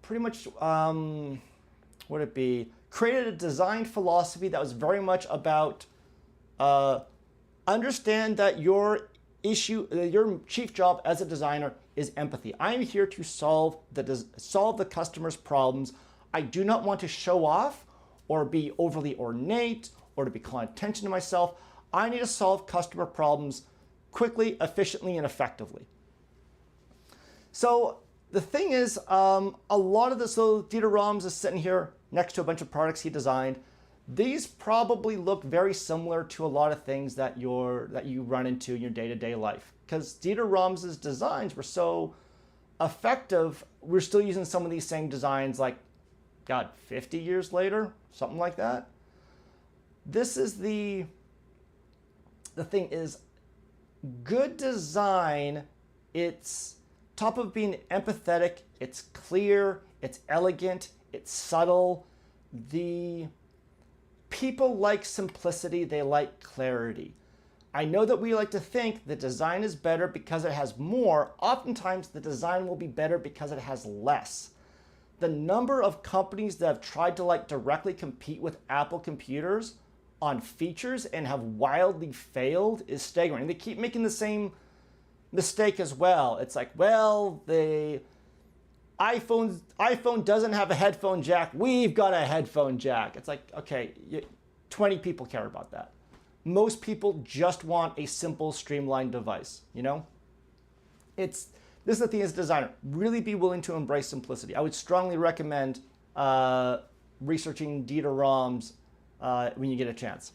pretty much, what would it be, created a design philosophy that was very much about understand that your chief job as a designer is empathy. I am here to solve the customer's problems. I do not want to show off or be overly ornate or to be calling attention to myself. I need to solve customer problems quickly, efficiently, and effectively. So the thing is, a lot of this, so Dieter Rams is sitting here next to a bunch of products he designed. These probably look very similar to a lot of things that you run into in your day-to-day life. Because Dieter Rams' designs were so effective, we're still using some of these same designs like, God, 50 years later, something like that. This is the thing is, good design, it's top of being empathetic, it's clear, it's elegant, it's subtle. The people like simplicity, they like clarity. I know that we like to think that design is better because it has more. Oftentimes the design will be better because it has less. The number of companies that have tried to directly compete with Apple computers on features and have wildly failed is staggering. And they keep making the same mistake as well. It's like, well, the iPhone doesn't have a headphone jack. We've got a headphone jack. It's like, okay, 20 people care about that. Most people just want a simple, streamlined device, you know? This is the thing as a designer. Really be willing to embrace simplicity. I would strongly recommend researching Dieter Rams when you get a chance.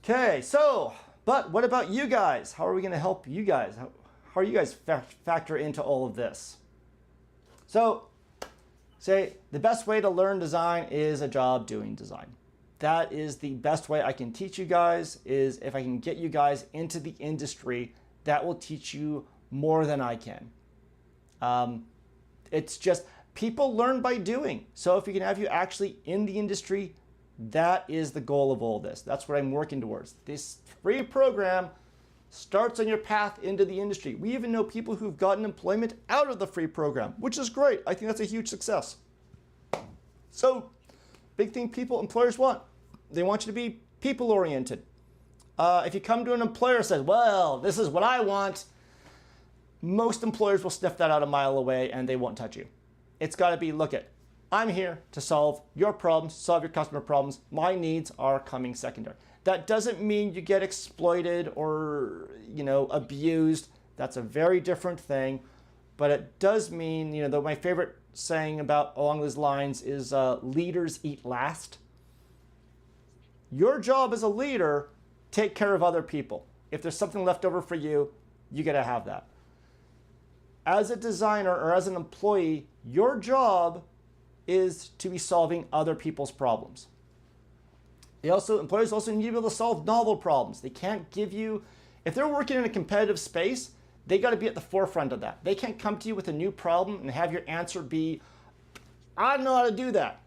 Okay, so, but what about you guys? How are we going to help you guys? How are you guys factor into all of this? So, say the best way to learn design is a job doing design. That is the best way I can teach you guys, is if I can get you guys into the industry, that will teach you more than I can. It's just people learn by doing. So if we can have you actually in the industry, that is the goal of all this. That's what I'm working towards. This free program starts on your path into the industry. We even know people who've gotten employment out of the free program, which is great. I think that's a huge success. So, big thing employers want. They want you to be people-oriented. If you come to an employer and says, well, this is what I want, most employers will sniff that out a mile away and they won't touch you. It's got to be, look at, I'm here to solve your problems, solve your customer problems. My needs are coming secondary. That doesn't mean you get exploited or, abused. That's a very different thing. But it does mean, my favorite saying along those lines is leaders eat last. Your job as a leader, take care of other people. If there's something left over for you, you got to have that. As a designer or as an employee, your job is to be solving other people's problems. Employers also need to be able to solve novel problems. They can't give you, if they're working in a competitive space, they got to be at the forefront of that. They can't come to you with a new problem and have your answer be, I don't know how to do that.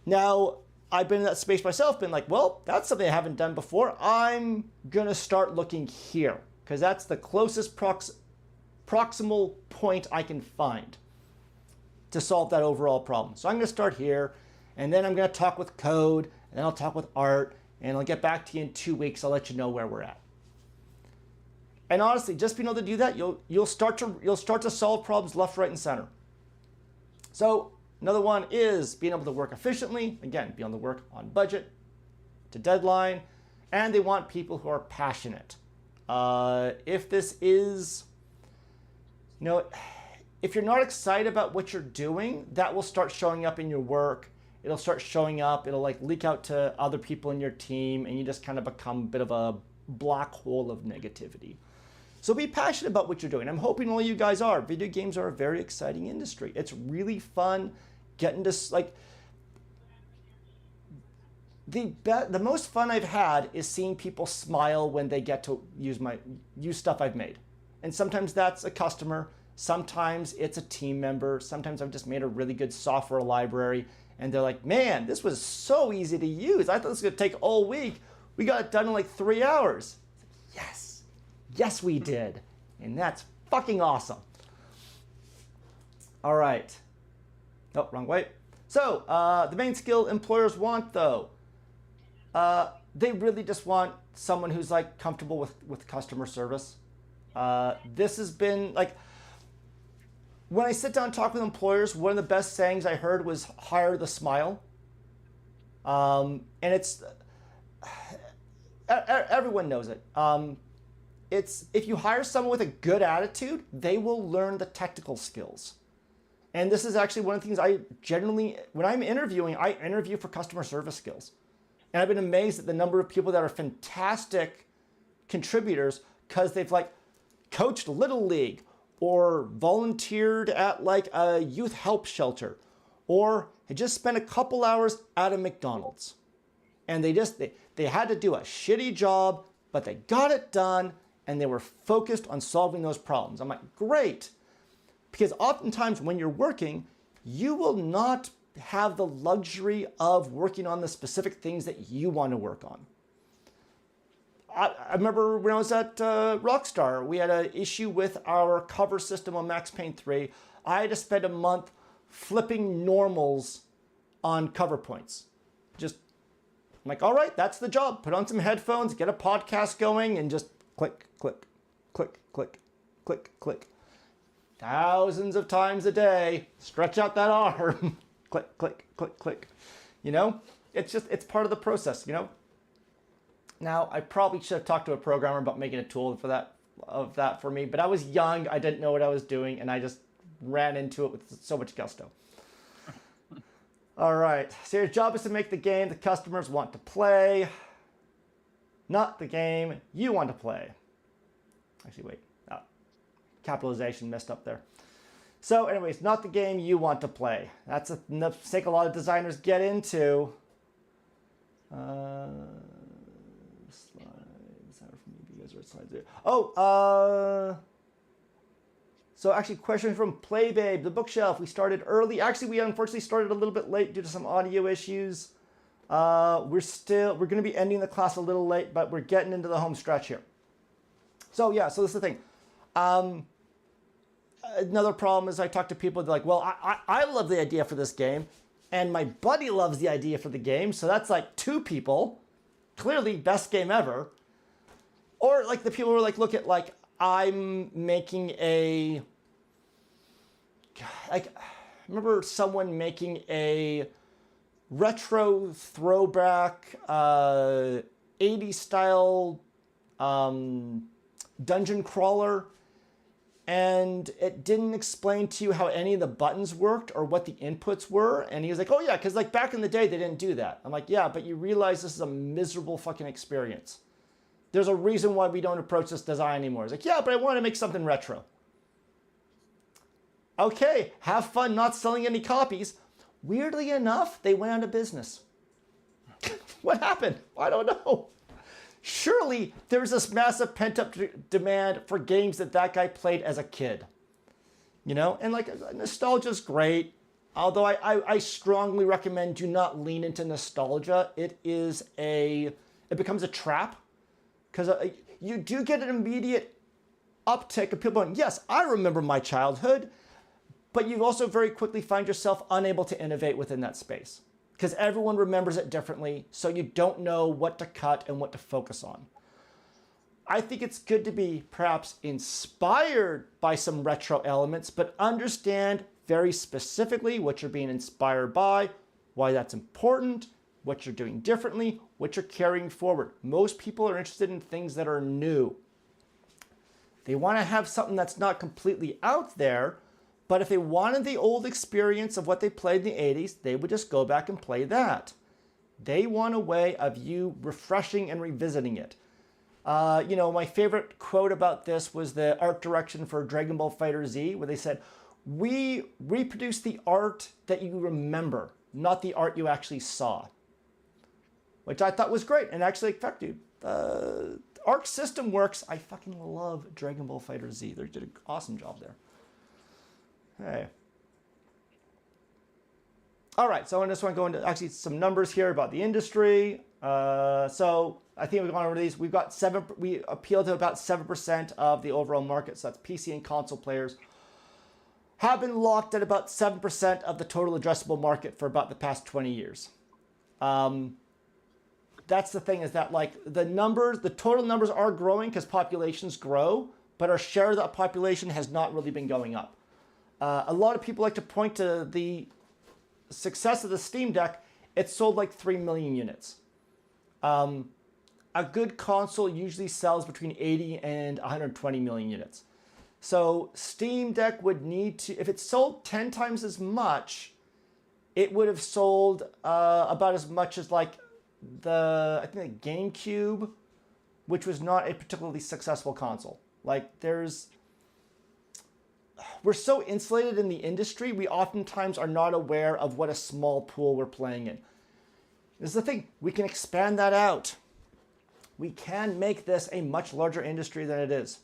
Now, I've been in that space myself, been like, well, that's something I haven't done before. I'm going to start looking here because that's the closest proximal point I can find to solve that overall problem. So I'm going to start here, and then I'm going to talk with code, and then I'll talk with art, and I'll get back to you in 2 weeks. I'll let you know where we're at. And honestly, just being able to do that, you'll start to solve problems left, right, and center. So another one is being able to work efficiently. Again, be able to work on budget, to deadline, and they want people who are passionate. If this is, if you're not excited about what you're doing, that will start showing up in your work. It'll start showing up. It'll leak out to other people in your team, and you just kind of become a bit of a black hole of negativity. So be passionate about what you're doing. I'm hoping all you guys are. Video games are a very exciting industry. It's really fun getting to, the most fun I've had is seeing people smile when they get to use stuff I've made. And sometimes that's a customer. Sometimes it's a team member. Sometimes I've just made a really good software library And they're like, man, this was so easy to use. I thought this was going to take all week. We got it done in like 3 hours. Yes. Yes, we did. And that's fucking awesome. All right. Oh, wrong way. So, the main skill employers want, though, they really just want someone who's like comfortable with customer service. This has been like, when I sit down and talk with employers, one of the best sayings I heard was hire the smile. And it's, everyone knows it. It's, if you hire someone with a good attitude, they will learn the technical skills. And this is actually one of the things I generally, when I'm interviewing, I interview for customer service skills. And I've been amazed at the number of people that are fantastic contributors because they've like coached Little League or volunteered at like a youth help shelter or had just spent a couple hours at a McDonald's. And they had to do a shitty job, but they got it done and they were focused on solving those problems. I'm like, great. Because oftentimes when you're working, you will not have the luxury of working on the specific things that you want to work on. I remember when I was at Rockstar, we had an issue with our cover system on Max Payne 3. I had to spend a month flipping normals on cover points. Just, I'm like, all right, that's the job. Put on some headphones, get a podcast going, and just click, click, click, click, click, click. Thousands of times a day, stretch out that arm, click, click, click, click. You know, it's part of the process, you know? Now, I probably should have talked to a programmer about making a tool for that for me, but I was young, I didn't know what I was doing, and I just ran into it with so much gusto. All right, so your job is to make the game the customers want to play, not the game you want to play. Actually, wait. Capitalization messed up there. So anyways, not the game you want to play. That's a mistake a lot of designers get into. So actually, question from Playbabe, the bookshelf. We started early. Actually, we unfortunately started a little bit late due to some audio issues. We're going to be ending the class a little late, but we're getting into the home stretch here. So yeah, so this is the thing. Another problem is I talk to people, they're like, well, I love the idea for this game, and my buddy loves the idea for the game, so that's like 2 people. Clearly, best game ever. Or like the people who are like, look at like, I'm making a, like, I remember someone making a retro throwback 80s style dungeon crawler, and it didn't explain to you how any of the buttons worked or what the inputs were. And he was like, oh yeah, because like back in the day, they didn't do that. I'm like, yeah, but you realize this is a miserable fucking experience. There's a reason why we don't approach this design anymore. He's like, yeah, but I want to make something retro. Okay, have fun not selling any copies. Weirdly enough, they went out of business. What happened? I don't know. Surely there's this massive pent-up demand for games that guy played as a kid. You know, and like nostalgia's great. Although I strongly recommend do not lean into nostalgia. It becomes a trap. Because you do get an immediate uptick of people going, yes, I remember my childhood. But you also very quickly find yourself unable to innovate within that space. Because everyone remembers it differently, so you don't know what to cut and what to focus on. I think it's good to be perhaps inspired by some retro elements, but understand very specifically what you're being inspired by, why that's important, what you're doing differently, what you're carrying forward. Most people are interested in things that are new. They want to have something that's not completely out there, but if they wanted the old experience of what they played in the 80s, they would just go back and play that. They want a way of you refreshing and revisiting it. You know, my favorite quote about this was the art direction for Dragon Ball FighterZ, where they said, we reproduce the art that you remember, not the art you actually saw. Which I thought was great, and actually, in fact, dude, Arc System Works, I fucking love Dragon Ball FighterZ. They did an awesome job there. Hey. All right, so I just want to go into actually some numbers here about the industry. So I think we've gone over these. We appeal to about 7% of the overall market. So that's PC and console players have been locked at about 7% of the total addressable market for about the past 20 years. That's the thing, is that like the total numbers are growing because populations grow, but our share of that population has not really been going up. A lot of people like to point to the success of the Steam Deck. It sold like 3 million units. A good console usually sells between 80 and 120 million units. So Steam Deck would need to, if it sold 10 times as much, it would have sold about as much as like I think the GameCube, which was not a particularly successful console. Like we're so insulated in the industry, we oftentimes are not aware of what a small pool we're playing in. This is the thing, we can expand that out. We can make this a much larger industry than it is.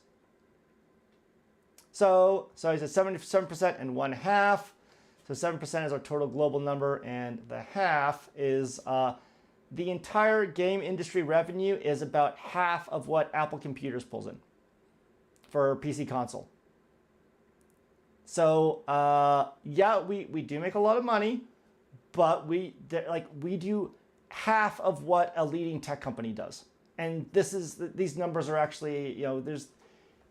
So I said 77% and 1/2. So 7% is our total global number, and the half is the entire game industry revenue is about half of what Apple Computers pulls in for PC console. So yeah, we do make a lot of money, but we do half of what a leading tech company does. And these numbers are actually, there's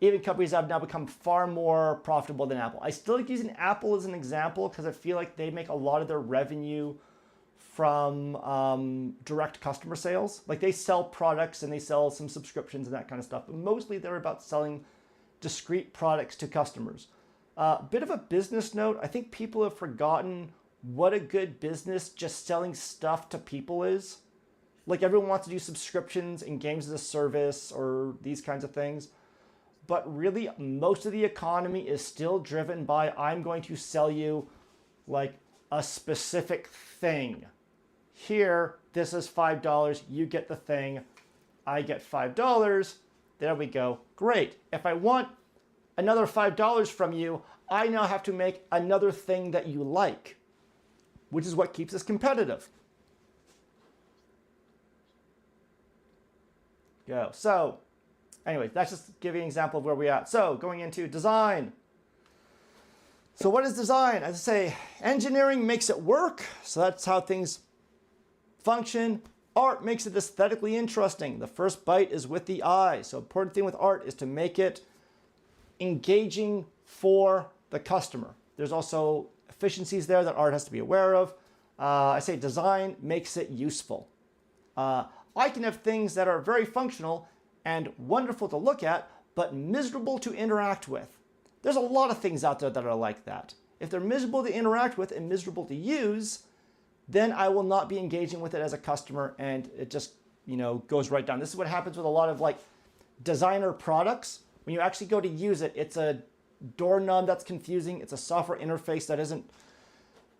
even companies that have now become far more profitable than Apple. I still like using Apple as an example because I feel like they make a lot of their revenue from direct customer sales. Like they sell products and they sell some subscriptions and that kind of stuff, but mostly they're about selling discrete products to customers. Bit of a business note, I think people have forgotten what a good business just selling stuff to people is. Like everyone wants to do subscriptions and games as a service or these kinds of things. But really, most of the economy is still driven by, I'm going to sell you like a specific thing. Here, this is $5, you get the thing, I get $5. There we go, great. If I want another $5 from you, I now have to make another thing that you like, which is what keeps us competitive. Go. So, anyway, that's just giving an example of where we're at. So, going into design. So, what is design? As I say, engineering makes it work. So, that's how things function. Art makes it aesthetically interesting. The first bite is with the eye. So, important thing with art is to make it engaging for the customer. There's also efficiencies there that art has to be aware of. I say design makes it useful. I can have things that are very functional and wonderful to look at, but miserable to interact with. There's a lot of things out there that are like that. If they're miserable to interact with and miserable to use, then I will not be engaging with it as a customer, and it just, goes right down. This is what happens with a lot of like designer products. When you actually go to use it, it's a doorknob that's confusing. It's a software interface that isn't,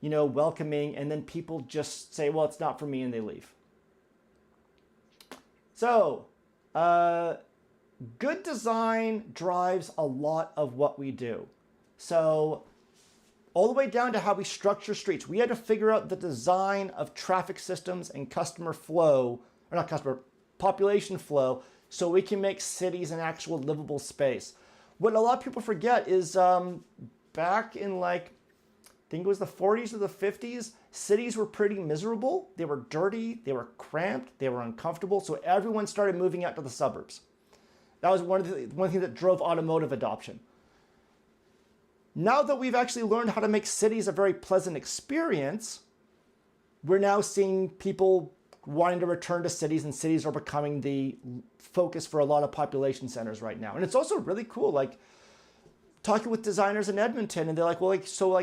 welcoming, and then people just say, well, it's not for me, and they leave. So, good design drives a lot of what we do. So, all the way down to how we structure streets. We had to figure out the design of traffic systems and customer flow, or not customer, population flow, so we can make cities an actual livable space. What a lot of people forget is back in I think it was the 40s or the 50s, cities were pretty miserable. They were dirty, they were cramped, they were uncomfortable, so everyone started moving out to the suburbs. That was one thing that drove automotive adoption. Now that we've actually learned how to make cities a very pleasant experience, we're now seeing people wanting to return to cities, and cities are becoming the focus for a lot of population centers right now. And it's also really cool, talking with designers in Edmonton, and they're like, well,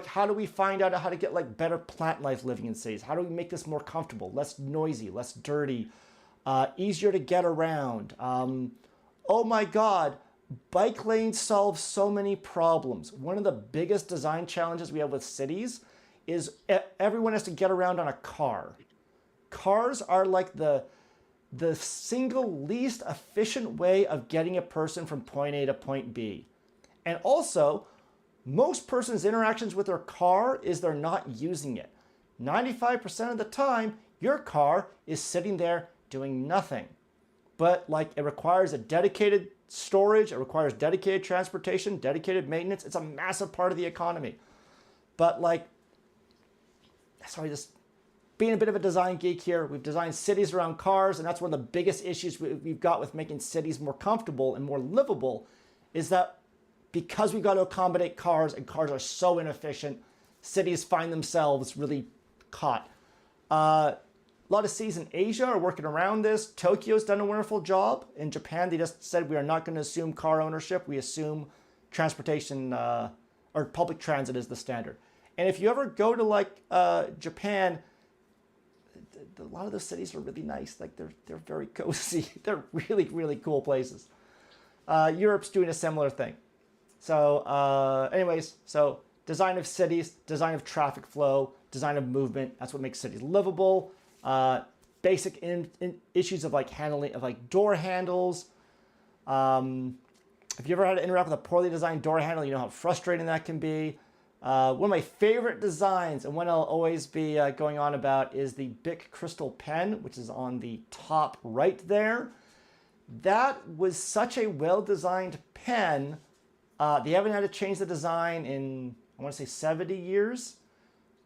how do we find out how to get better plant life living in cities? How do we make this more comfortable, less noisy, less dirty, easier to get around? Oh my God, bike lanes solve so many problems. One of the biggest design challenges we have with cities is everyone has to get around on a car. Cars are like the single least efficient way of getting a person from point A to point B. And also, most persons' interactions with their car is they're not using it. 95% of the time, your car is sitting there doing nothing. But like it requires a dedicated storage, it requires dedicated transportation, dedicated maintenance. It's a massive part of the economy. But like, sorry, just being a bit of a design geek here, we've designed cities around cars, and that's one of the biggest issues we've got with making cities more comfortable and more livable, is that because we've got to accommodate cars, and cars are so inefficient, cities find themselves really caught. A lot of cities in Asia are working around this. Tokyo's done a wonderful job. In Japan, they just said we are not going to assume car ownership. We assume transportation or public transit is the standard. And if you ever go to like Japan, a lot of those cities are really nice. Like they're very cozy. They're really, really cool places. Europe's doing a similar thing. So anyways, so design of cities, design of traffic flow, design of movement. That's what makes cities livable. Basic issues of like handling of like door handles. If you ever had to interact with a poorly designed door handle, you know how frustrating that can be. One of my favorite designs, and one I'll always be going on about, is the Bic Crystal Pen, which is on the top right there. That was such a well-designed pen. They haven't had to change the design in, I want to say 70 years.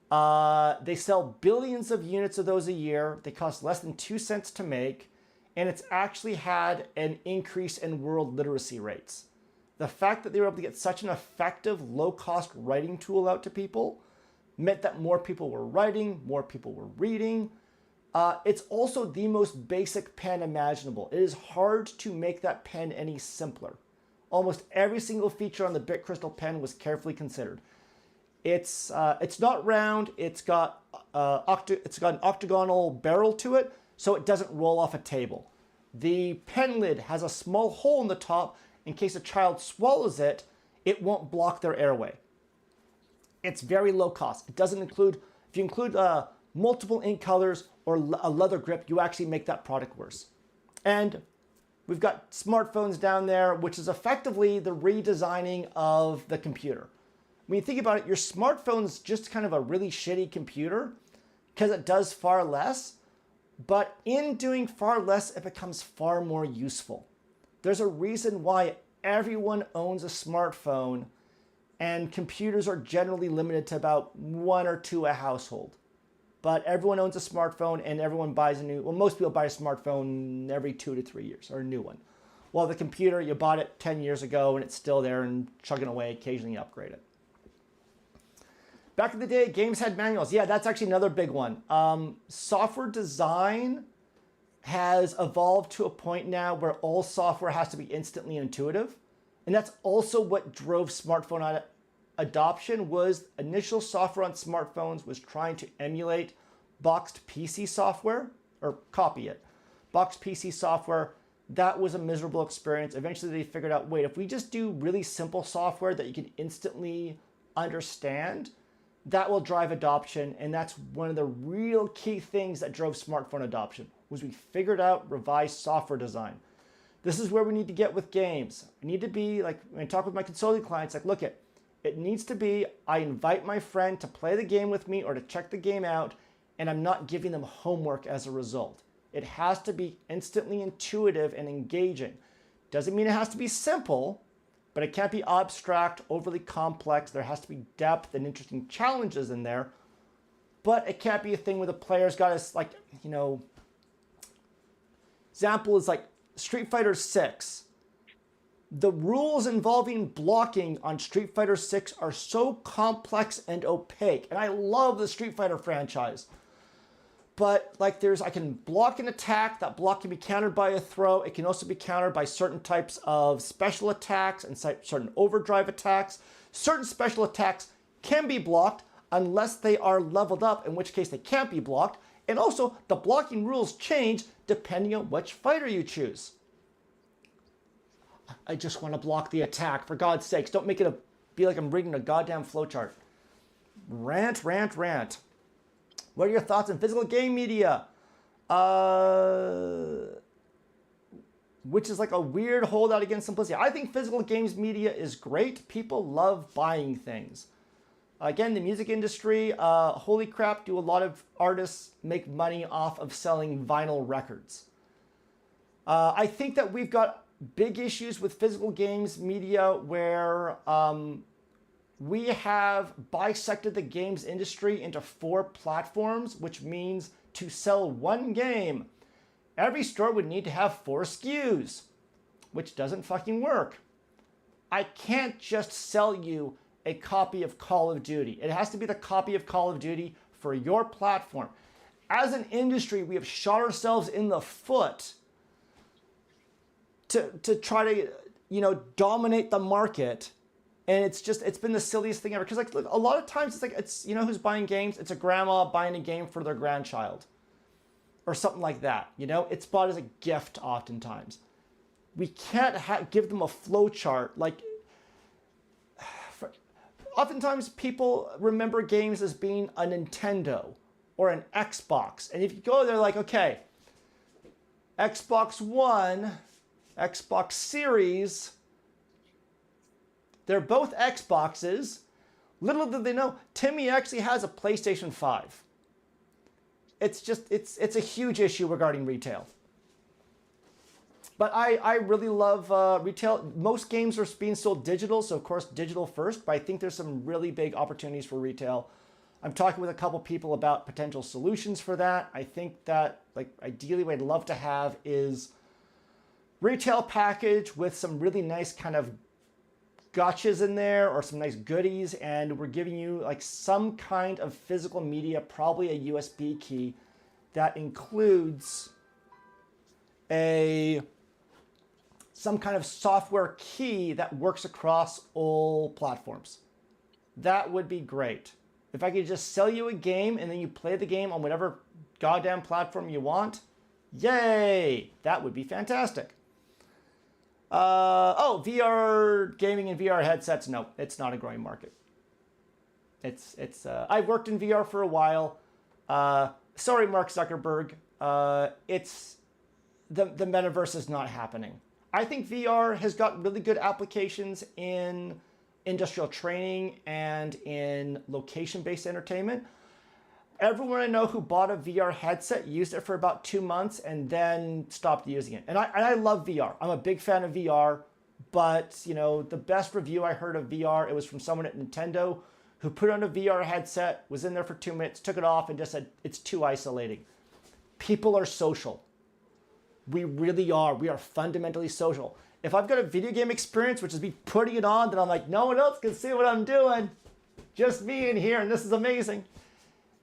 They sell billions of units of those a year. They cost less than 2 cents to make, and it's actually had an increase in world literacy rates. The fact that they were able to get such an effective, low-cost writing tool out to people meant that more people were writing, more people were reading. It's also the most basic pen imaginable. It is hard to make that pen any simpler. Almost every single feature on the Bic Crystal Pen was carefully considered. It's not round. It's got an octagonal barrel to it, so it doesn't roll off a table. The pen lid has a small hole in the top. In case a child swallows it, it won't block their airway. It's very low cost. It doesn't include, if you include multiple ink colors or a leather grip, you actually make that product worse. And we've got smartphones down there, which is effectively the redesigning of the computer. When you think about it, your smartphone's just kind of a really shitty computer because it does far less, but in doing far less, it becomes far more useful. There's a reason why everyone owns a smartphone, and computers are generally limited to about 1 or 2 a household. But everyone owns a smartphone, and everyone buys most people buy a smartphone every 2 to 3 years, or a new one. While the computer, you bought it 10 years ago, and it's still there and chugging away, occasionally you upgrade it. Back in the day, games had manuals. Yeah, that's actually another big one. Software design has evolved to a point now where all software has to be instantly intuitive. And that's also what drove smartphone adoption. Was initial software on smartphones was trying to emulate boxed PC software, or copy it. Boxed PC software, that was a miserable experience. Eventually they figured out, wait, if we just do really simple software that you can instantly understand, that will drive adoption. And that's one of the real key things that drove smartphone adoption, was we figured out revised software design. This is where we need to get with games. We need to be like, when I talk with my consulting clients, like, look, it needs to be, I invite my friend to play the game with me or to check the game out, and I'm not giving them homework as a result. It has to be instantly intuitive and engaging. Doesn't mean it has to be simple, but it can't be abstract, overly complex. There has to be depth and interesting challenges in there, but it can't be a thing where the player's got to, like, you know, example is like Street Fighter 6. The rules involving blocking on Street Fighter 6 are so complex and opaque. And I love the Street Fighter franchise. But like I can block an attack. That block can be countered by a throw. It can also be countered by certain types of special attacks and certain overdrive attacks. Certain special attacks can be blocked unless they are leveled up, in which case they can't be blocked. And also, the blocking rules change depending on which fighter you choose. I just want to block the attack. For God's sakes, don't make it be like I'm reading a goddamn flowchart. Rant, rant, rant. What are your thoughts on physical game media? Which is like a weird holdout against simplicity. I think physical games media is great. People love buying things. Again, the music industry, holy crap, do a lot of artists make money off of selling vinyl records. I think that we've got big issues with physical games media where we have bisected the games industry into 4 platforms, which means to sell one game, every store would need to have 4 SKUs, which doesn't fucking work. I can't just sell you a copy of Call of Duty. It has to be the copy of Call of Duty for your platform. As an industry, we have shot ourselves in the foot to try to, dominate the market. And it's been the silliest thing ever. Because like, look, a lot of times it's who's buying games? It's a grandma buying a game for their grandchild. Or something like that, It's bought as a gift oftentimes. We can't give them a flow chart. Oftentimes people remember games as being a Nintendo or an Xbox. And if you go there like, okay, Xbox One, Xbox Series, they're both Xboxes. Little did they know, Timmy actually has a PlayStation 5. It's a huge issue regarding retail. But I really love retail. Most games are being sold digital, so of course digital first, but I think there's some really big opportunities for retail. I'm talking with a couple people about potential solutions for that. I think that ideally what I'd love to have is retail package with some really nice kind of gotchas in there or some nice goodies, and we're giving you some kind of physical media, probably a USB key that includes some kind of software key that works across all platforms. That would be great. If I could just sell you a game and then you play the game on whatever goddamn platform you want, yay, that would be fantastic. VR gaming and VR headsets. No, it's not a growing market. I've worked in VR for a while. Sorry, Mark Zuckerberg. The metaverse is not happening. I think VR has got really good applications in industrial training and in location-based entertainment. Everyone I know who bought a VR headset used it for about 2 months and then stopped using it. And I love VR. I'm a big fan of VR, but the best review I heard of VR, it was from someone at Nintendo who put on a VR headset, was in there for 2 minutes, took it off and just said, it's too isolating. People are social. We really are. We are fundamentally social. If I've got a video game experience, which is me putting it on, then I'm like, no one else can see what I'm doing. Just me in here, and this is amazing.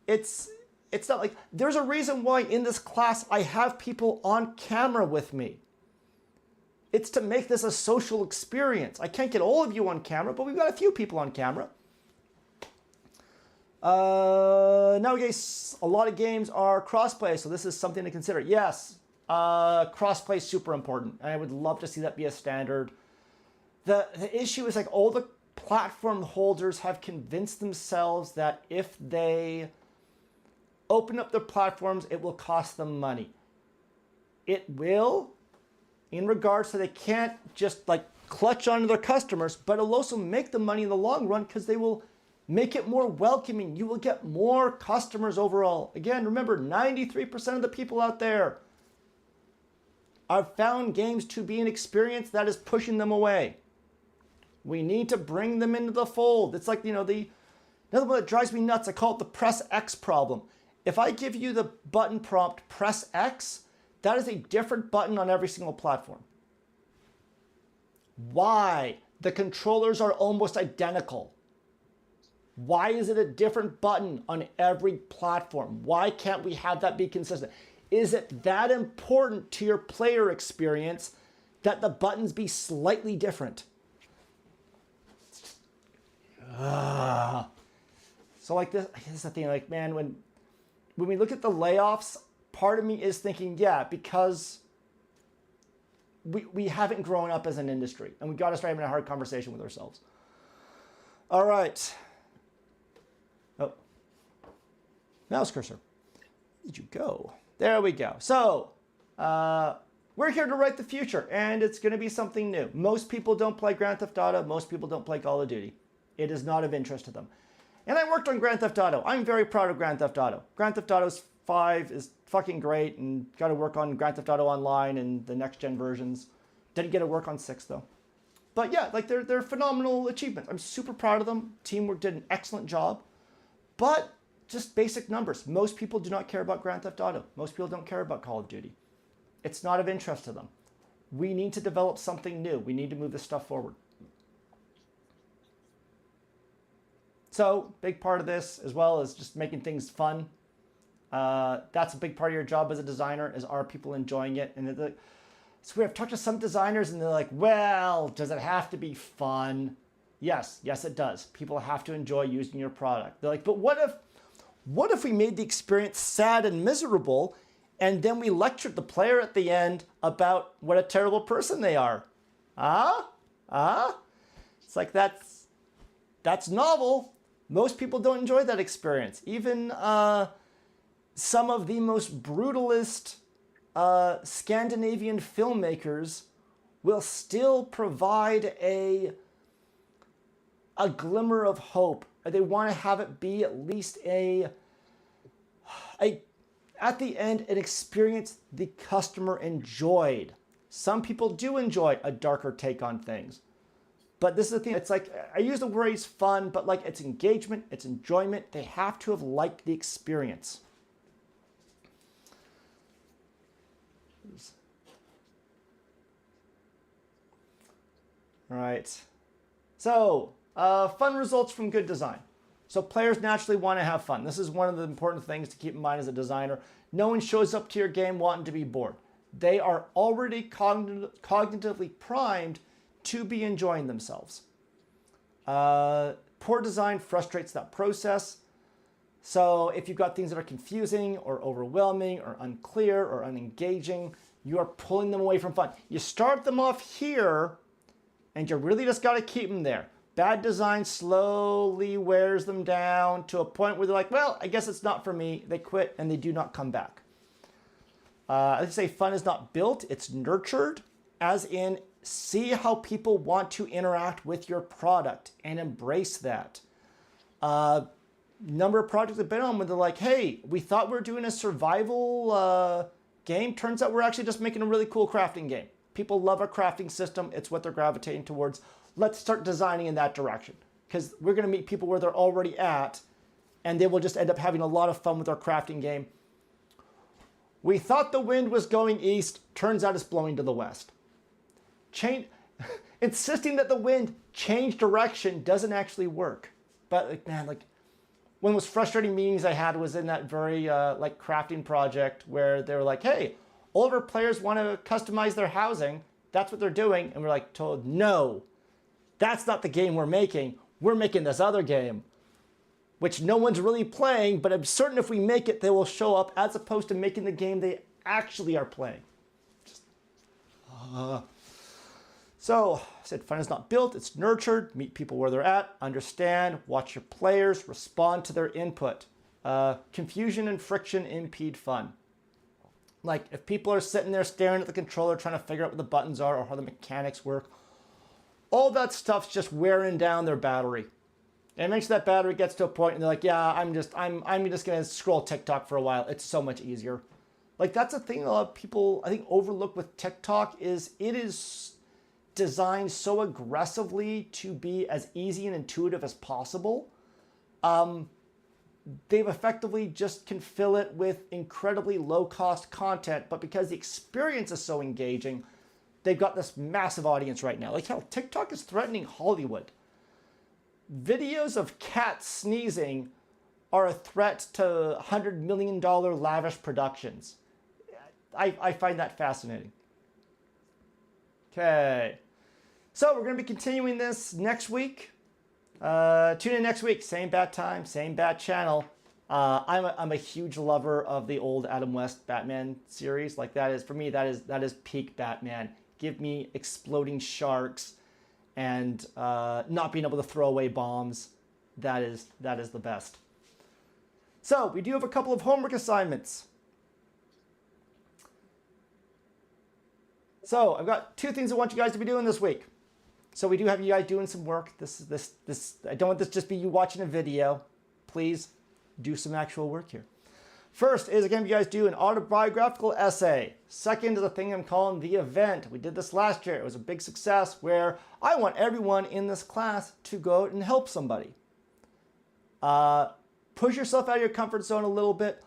It's not like, there's a reason why in this class I have people on camera with me. It's to make this a social experience. I can't get all of you on camera, but we've got a few people on camera. Nowadays, a lot of games are crossplay, so this is something to consider. Yes, crossplay is super important, and I would love to see that be a standard. The issue is all the platform holders have convinced themselves that if they open up their platforms, it will cost them money. It will, in regards to they can't just clutch onto their customers, but it'll also make them money in the long run because they will make it more welcoming. You will get more customers overall. Again, remember, 93% of the people out there have found games to be an experience that is pushing them away. We need to bring them into the fold. It's like, another one that drives me nuts, I call it the press X problem. If I give you the button prompt, press X, that is a different button on every single platform. Why? The controllers are almost identical. Why is it a different button on every platform? Why can't we have that be consistent? Is it that important to your player experience that the buttons be slightly different? So this is the thing, man, when we look at the layoffs, part of me is thinking, yeah, because we haven't grown up as an industry, and we got to start having a hard conversation with ourselves. All right. Oh, mouse cursor. Where did you go? There we go. So, we're here to write the future, and it's going to be something new. Most people don't play Grand Theft Auto. Most people don't play Call of Duty. It is not of interest to them. And I worked on Grand Theft Auto. I'm very proud of Grand Theft Auto. Grand Theft Auto 5 is fucking great, and got to work on Grand Theft Auto Online and the next gen versions. Didn't get to work on 6 though. But yeah, like they're phenomenal achievements. I'm super proud of them. Teamwork did an excellent job. But just basic numbers. Most people do not care about Grand Theft Auto. Most people don't care about Call of Duty. It's not of interest to them. We need to develop something new. We need to move this stuff forward. So, big part of this, as well as just making things fun. That's a big part of your job as a designer, is are people enjoying it? And it's weird. I've talked to some designers and they're like, well, does it have to be fun? Yes, it does. People have to enjoy using your product. They're like, but what if we made the experience sad and miserable, and then we lectured the player at the end about what a terrible person they are? It's like, that's novel. Most people don't enjoy that experience. Even some of the most brutalist Scandinavian filmmakers will still provide a glimmer of hope. They want to have it be at least at the end, an experience the customer enjoyed. Some people do enjoy a darker take on things. But this is the thing, it's like, I use the phrase fun, but like it's engagement, it's enjoyment. They have to have liked the experience. All right. So, fun results from good design. So players naturally want to have fun. This is one of the important things to keep in mind as a designer. No one shows up to your game wanting to be bored. They are already cognitively primed to be enjoying themselves. Poor design frustrates that process. So if you've got things that are confusing or overwhelming or unclear or unengaging, you are pulling them away from fun. You start them off here and you really just got to keep them there. Bad design slowly wears them down to a point where they're like, well, I guess it's not for me. They quit and they do not come back. I say fun is not built, it's nurtured, as in see how people want to interact with your product and embrace that. Number of projects I've been on where they're like, hey, we thought we were doing a survival game. Turns out we're actually just making a really cool crafting game. People love our crafting system. It's what they're gravitating towards. Let's start designing in that direction, because we're going to meet people where they're already at, and they will just end up having a lot of fun with our crafting game. We thought the wind was going east. Turns out it's blowing to the west. Insisting that the wind change direction doesn't actually work. But like, man, like one of the most frustrating meetings I had was in that very like crafting project where they were like, hey, all of our players want to customize their housing. That's what they're doing. And we're like told, no, that's not the game we're making. We're making this other game, which no one's really playing, but I'm certain if we make it, they will show up, as opposed to making the game they actually are playing. So, I said fun is not built, it's nurtured. Meet people where they're at, understand, watch your players, respond to their input. Confusion and friction impede fun. Like, if people are sitting there staring at the controller trying to figure out what the buttons are or how the mechanics work, all that stuff's just wearing down their battery. And eventually that battery gets to a point and they're like, yeah, I'm just gonna scroll TikTok for a while. It's so much easier. Like, that's a thing a lot of people, I think, overlook with TikTok, is it is designed so aggressively to be as easy and intuitive as possible. They've effectively just can fill it with incredibly low-cost content, but because the experience is so engaging, they've got this massive audience right now. Like, hell, TikTok is threatening Hollywood. Videos of cats sneezing are a threat to $100 million lavish productions. I find that fascinating. Okay. So we're going to be continuing this next week. Tune in next week. Same bat time, same bat channel. I'm a huge lover of the old Adam West Batman series. Like, that is, for me, that is peak Batman. Give me exploding sharks and not being able to throw away bombs. That is the best. So we do have a couple of homework assignments. So I've got 2 things I want you guys to be doing this week. So we do have you guys doing some work. This I don't want this just be you watching a video. please do some actual work here. First is, again, you guys do an autobiographical essay. Second is a thing I'm calling the event. We did this last year. It was a big success where I want everyone in this class to go out and help somebody. Push yourself out of your comfort zone a little bit.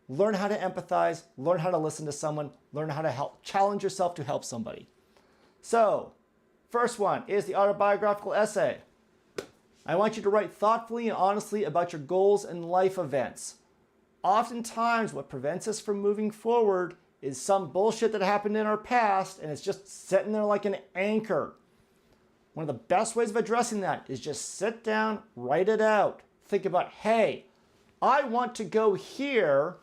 Learn how to empathize. Learn how to listen to someone. Learn how to help. Challenge yourself to help somebody. So, first one is the autobiographical essay. I want you to write thoughtfully and honestly about your goals and life events. Oftentimes, what prevents us from moving forward is some bullshit that happened in our past, and it's just sitting there like an anchor. One of the best ways of addressing that is just sit down, write it out. Think about, hey, I want to go here.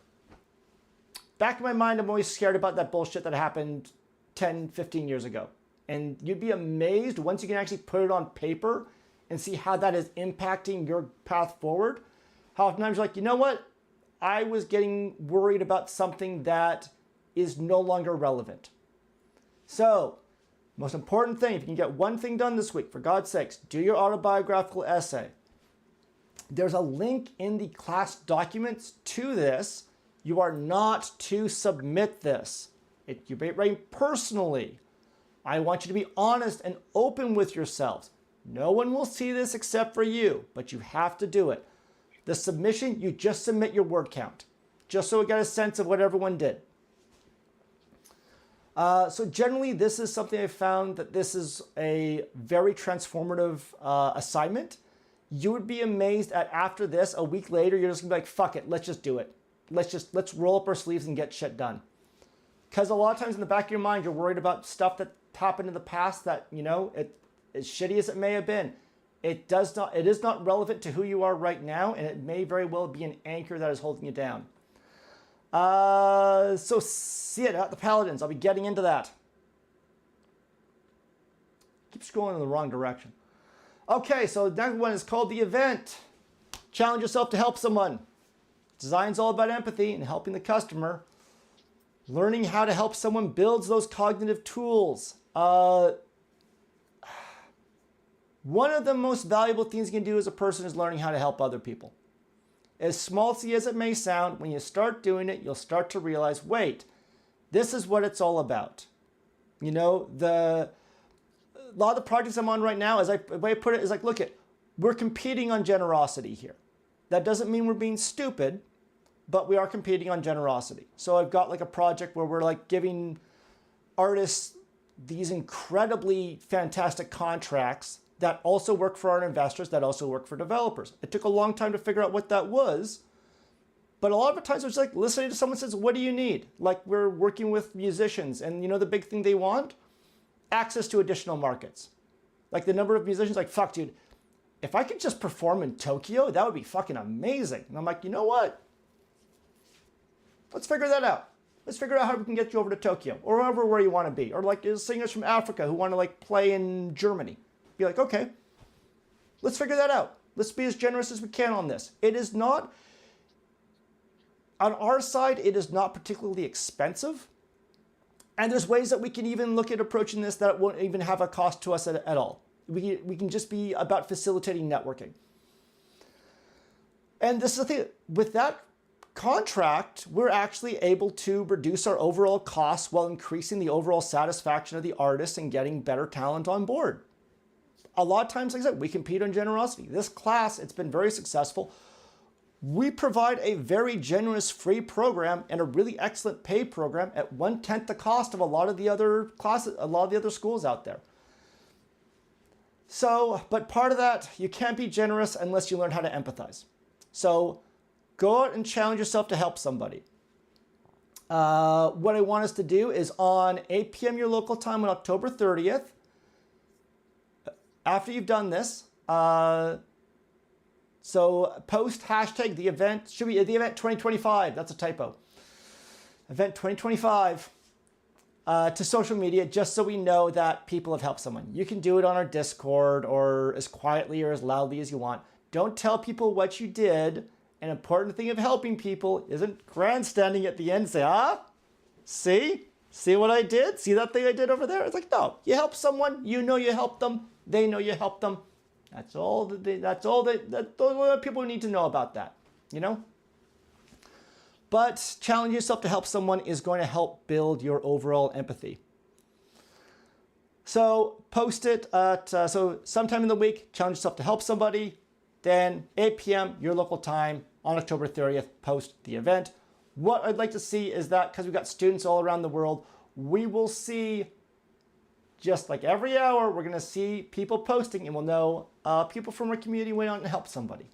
Back in my mind, I'm always scared about that bullshit that happened 10, 15 years ago. And you'd be amazed once you can actually put it on paper and see how that is impacting your path forward. How oftentimes you're like, you know what? I was getting worried about something that is no longer relevant. So, most important thing, if you can get one thing done this week, for God's sakes, do your autobiographical essay. There's a link in the class documents to this. You are not to submit this. You're writing personally. I want you to be honest and open with yourselves. No one will see this except for you, but you have to do it. The submission, you just submit your word count, just so we get a sense of what everyone did. So generally, this is something I found that this is a very transformative assignment. You would be amazed at after this, a week later, you're just gonna be like, fuck it, let's just do it. Let's roll up our sleeves and get shit done. Because a lot of times in the back of your mind, you're worried about stuff that happened in the past that, you know, as shitty as it may have been, it is not relevant to who you are right now, and it may very well be an anchor that is holding you down. So see it at the Paladins. I'll be getting into that. Keep scrolling in the wrong direction. Okay, so the next one is called the event. Challenge yourself to help someone. Design's all about empathy and helping the customer. Learning how to help someone builds those cognitive tools. One of the most valuable things you can do as a person is learning how to help other people. As small-c as it may sound, when you start doing it, you'll start to realize, wait, this is what it's all about. You know, a lot of the projects I'm on right now, the way I put it is like, look we're competing on generosity here. That doesn't mean we're being stupid, but we are competing on generosity. So I've got like a project where we're like giving artists these incredibly fantastic contracts that also work for our investors, that also work for developers. It took a long time to figure out what that was, but a lot of the times it was like listening to someone says, what do you need? Like we're working with musicians, and you know the big thing they want? Access to additional markets. Like the number of musicians, like, fuck dude, if I could just perform in Tokyo, that would be fucking amazing. And I'm like, you know what? Let's figure that out. Let's figure out how we can get you over to Tokyo or over where you want to be. Or like there's singers from Africa who want to like play in Germany. Be like, okay, let's figure that out. Let's be as generous as we can on this. It is not, on our side, it is not particularly expensive. And there's ways that we can even look at approaching this that won't even have a cost to us at all. We can just be about facilitating networking. And this is the thing, with that contract, we're actually able to reduce our overall costs while increasing the overall satisfaction of the artist and getting better talent on board. A lot of times, like I said, we compete on generosity. This class, it's been very successful. We provide a very generous free program and a really excellent paid program at 1/10 the cost of a lot of the other classes, a lot of the other schools out there. So, but part of that, you can't be generous unless you learn how to empathize. So go out and challenge yourself to help somebody. What I want us to do is on 8 p.m. your local time on October 30th, after you've done this, so post hashtag the event, should be the event 2025, that's a typo. Event 2025 to social media, just so we know that people have helped someone. You can do it on our Discord or as quietly or as loudly as you want. Don't tell people what you did. An important thing of helping people isn't grandstanding at the end and say, see what I did? See that thing I did over there? It's like, no, you help someone, you know you helped them, they know you helped them. That's all those are the people who need to know about that, you know? But challenge yourself to help someone is going to help build your overall empathy. So post it at, so sometime in the week, challenge yourself to help somebody. Then 8 p.m. your local time on October 30th, post the event. What I'd like to see is that, because we've got students all around the world, we will see, just like every hour, we're going to see people posting, and we'll know people from our community went out and helped somebody.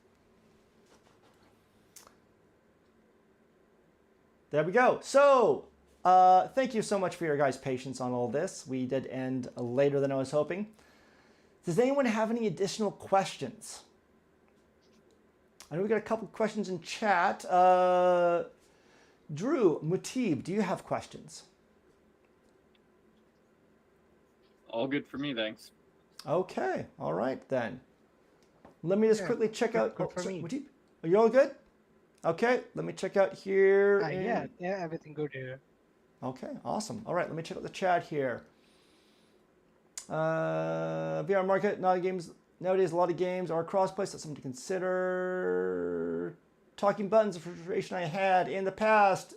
There we go. So thank you so much for your guys' patience on all this. We did end later than I was hoping. Does anyone have any additional questions? I know we got a couple questions in chat. Drew, Mutib, do you have questions? All good for me, thanks. Okay, all right then. Let me just quickly check out. Good for me. Mutib, are you all good? Okay, let me check out here. Yeah, everything good here. Okay, awesome. All right, let me check out the chat here. VR market, nowadays a lot of games are crossplay, so that's something to consider. Talking buttons, the frustration I had in the past,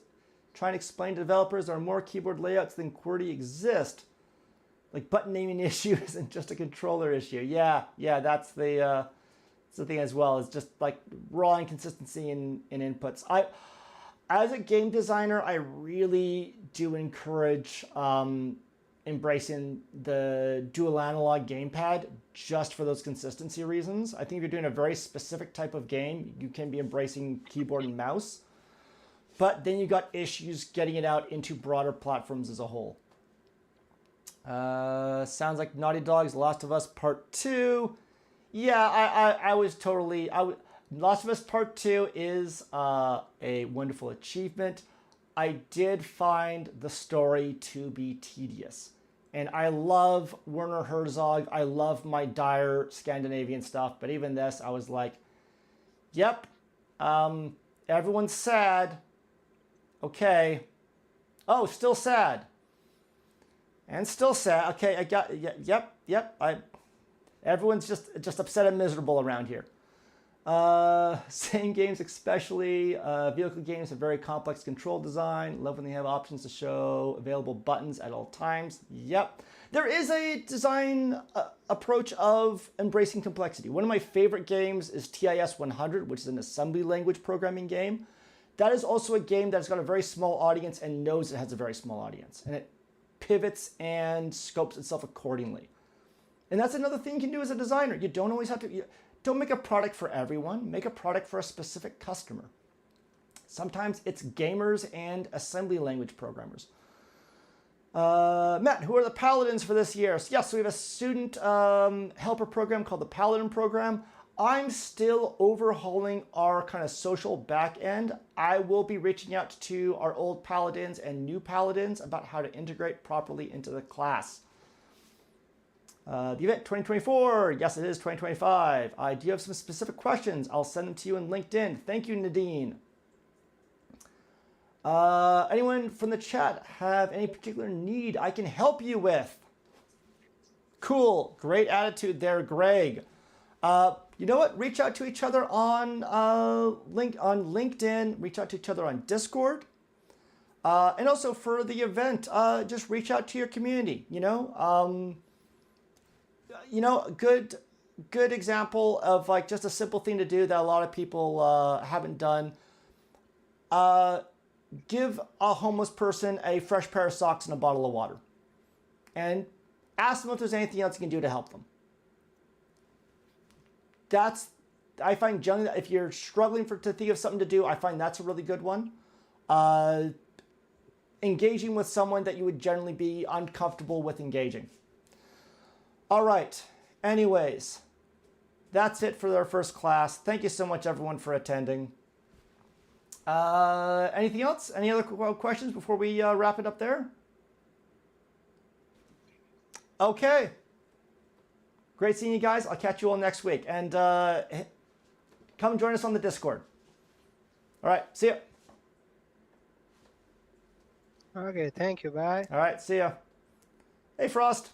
trying to explain to developers there are more keyboard layouts than QWERTY exist. Like button naming issue isn't just a controller issue. Yeah, that's the thing as well. It's just like raw inconsistency in inputs. As a game designer, I really do encourage embracing the dual analog gamepad just for those consistency reasons. I think if you're doing a very specific type of game, you can be embracing keyboard and mouse. But then you got issues getting it out into broader platforms as a whole. Sounds like Naughty Dog's Last of Us Part 2. Yeah, I was totally... Last of Us Part 2 is a wonderful achievement. I did find the story to be tedious. And I love Werner Herzog. I love my dire Scandinavian stuff. But even this, I was like, yep, everyone's sad. Okay. Oh, still sad. And still sad. Okay, I got, yep. Everyone's just upset and miserable around here. Same games, especially vehicle games, have very complex control design. Love when they have options to show available buttons at all times. Yep. There is a design approach of embracing complexity. One of my favorite games is TIS 100, which is an assembly language programming game. That is also a game that's got a very small audience and knows it has a very small audience. And it pivots and scopes itself accordingly. And that's another thing you can do as a designer. You don't always have to... Don't make a product for everyone. Make a product for a specific customer. Sometimes it's gamers and assembly language programmers. Matt, who are the Paladins for this year? So yes, we have a student helper program called the Paladin program. I'm still overhauling our kind of social back end. I will be reaching out to our old Paladins and new Paladins about how to integrate properly into the class. The event 2024, yes it is 2025. I do have some specific questions. I'll send them to you in LinkedIn. Thank you, Nadine. Anyone from the chat have any particular need I can help you with? Cool, great attitude there, Greg. You know what? Reach out to each other on LinkedIn. Reach out to each other on Discord. And also for the event, just reach out to your community. Good example of like just a simple thing to do that a lot of people haven't done. Give a homeless person a fresh pair of socks and a bottle of water. And ask them if there's anything else you can do to help them. I find generally that if you're struggling to think of something to do, I find that's a really good one. Engaging with someone that you would generally be uncomfortable with engaging. All right. Anyways, that's it for our first class. Thank you so much, everyone, for attending. Anything else? Any other questions before we wrap it up there? Okay. Great seeing you guys. I'll catch you all next week. And come join us on the Discord. All right. See ya. Okay, thank you. Bye. All right. See ya. Hey, Frost.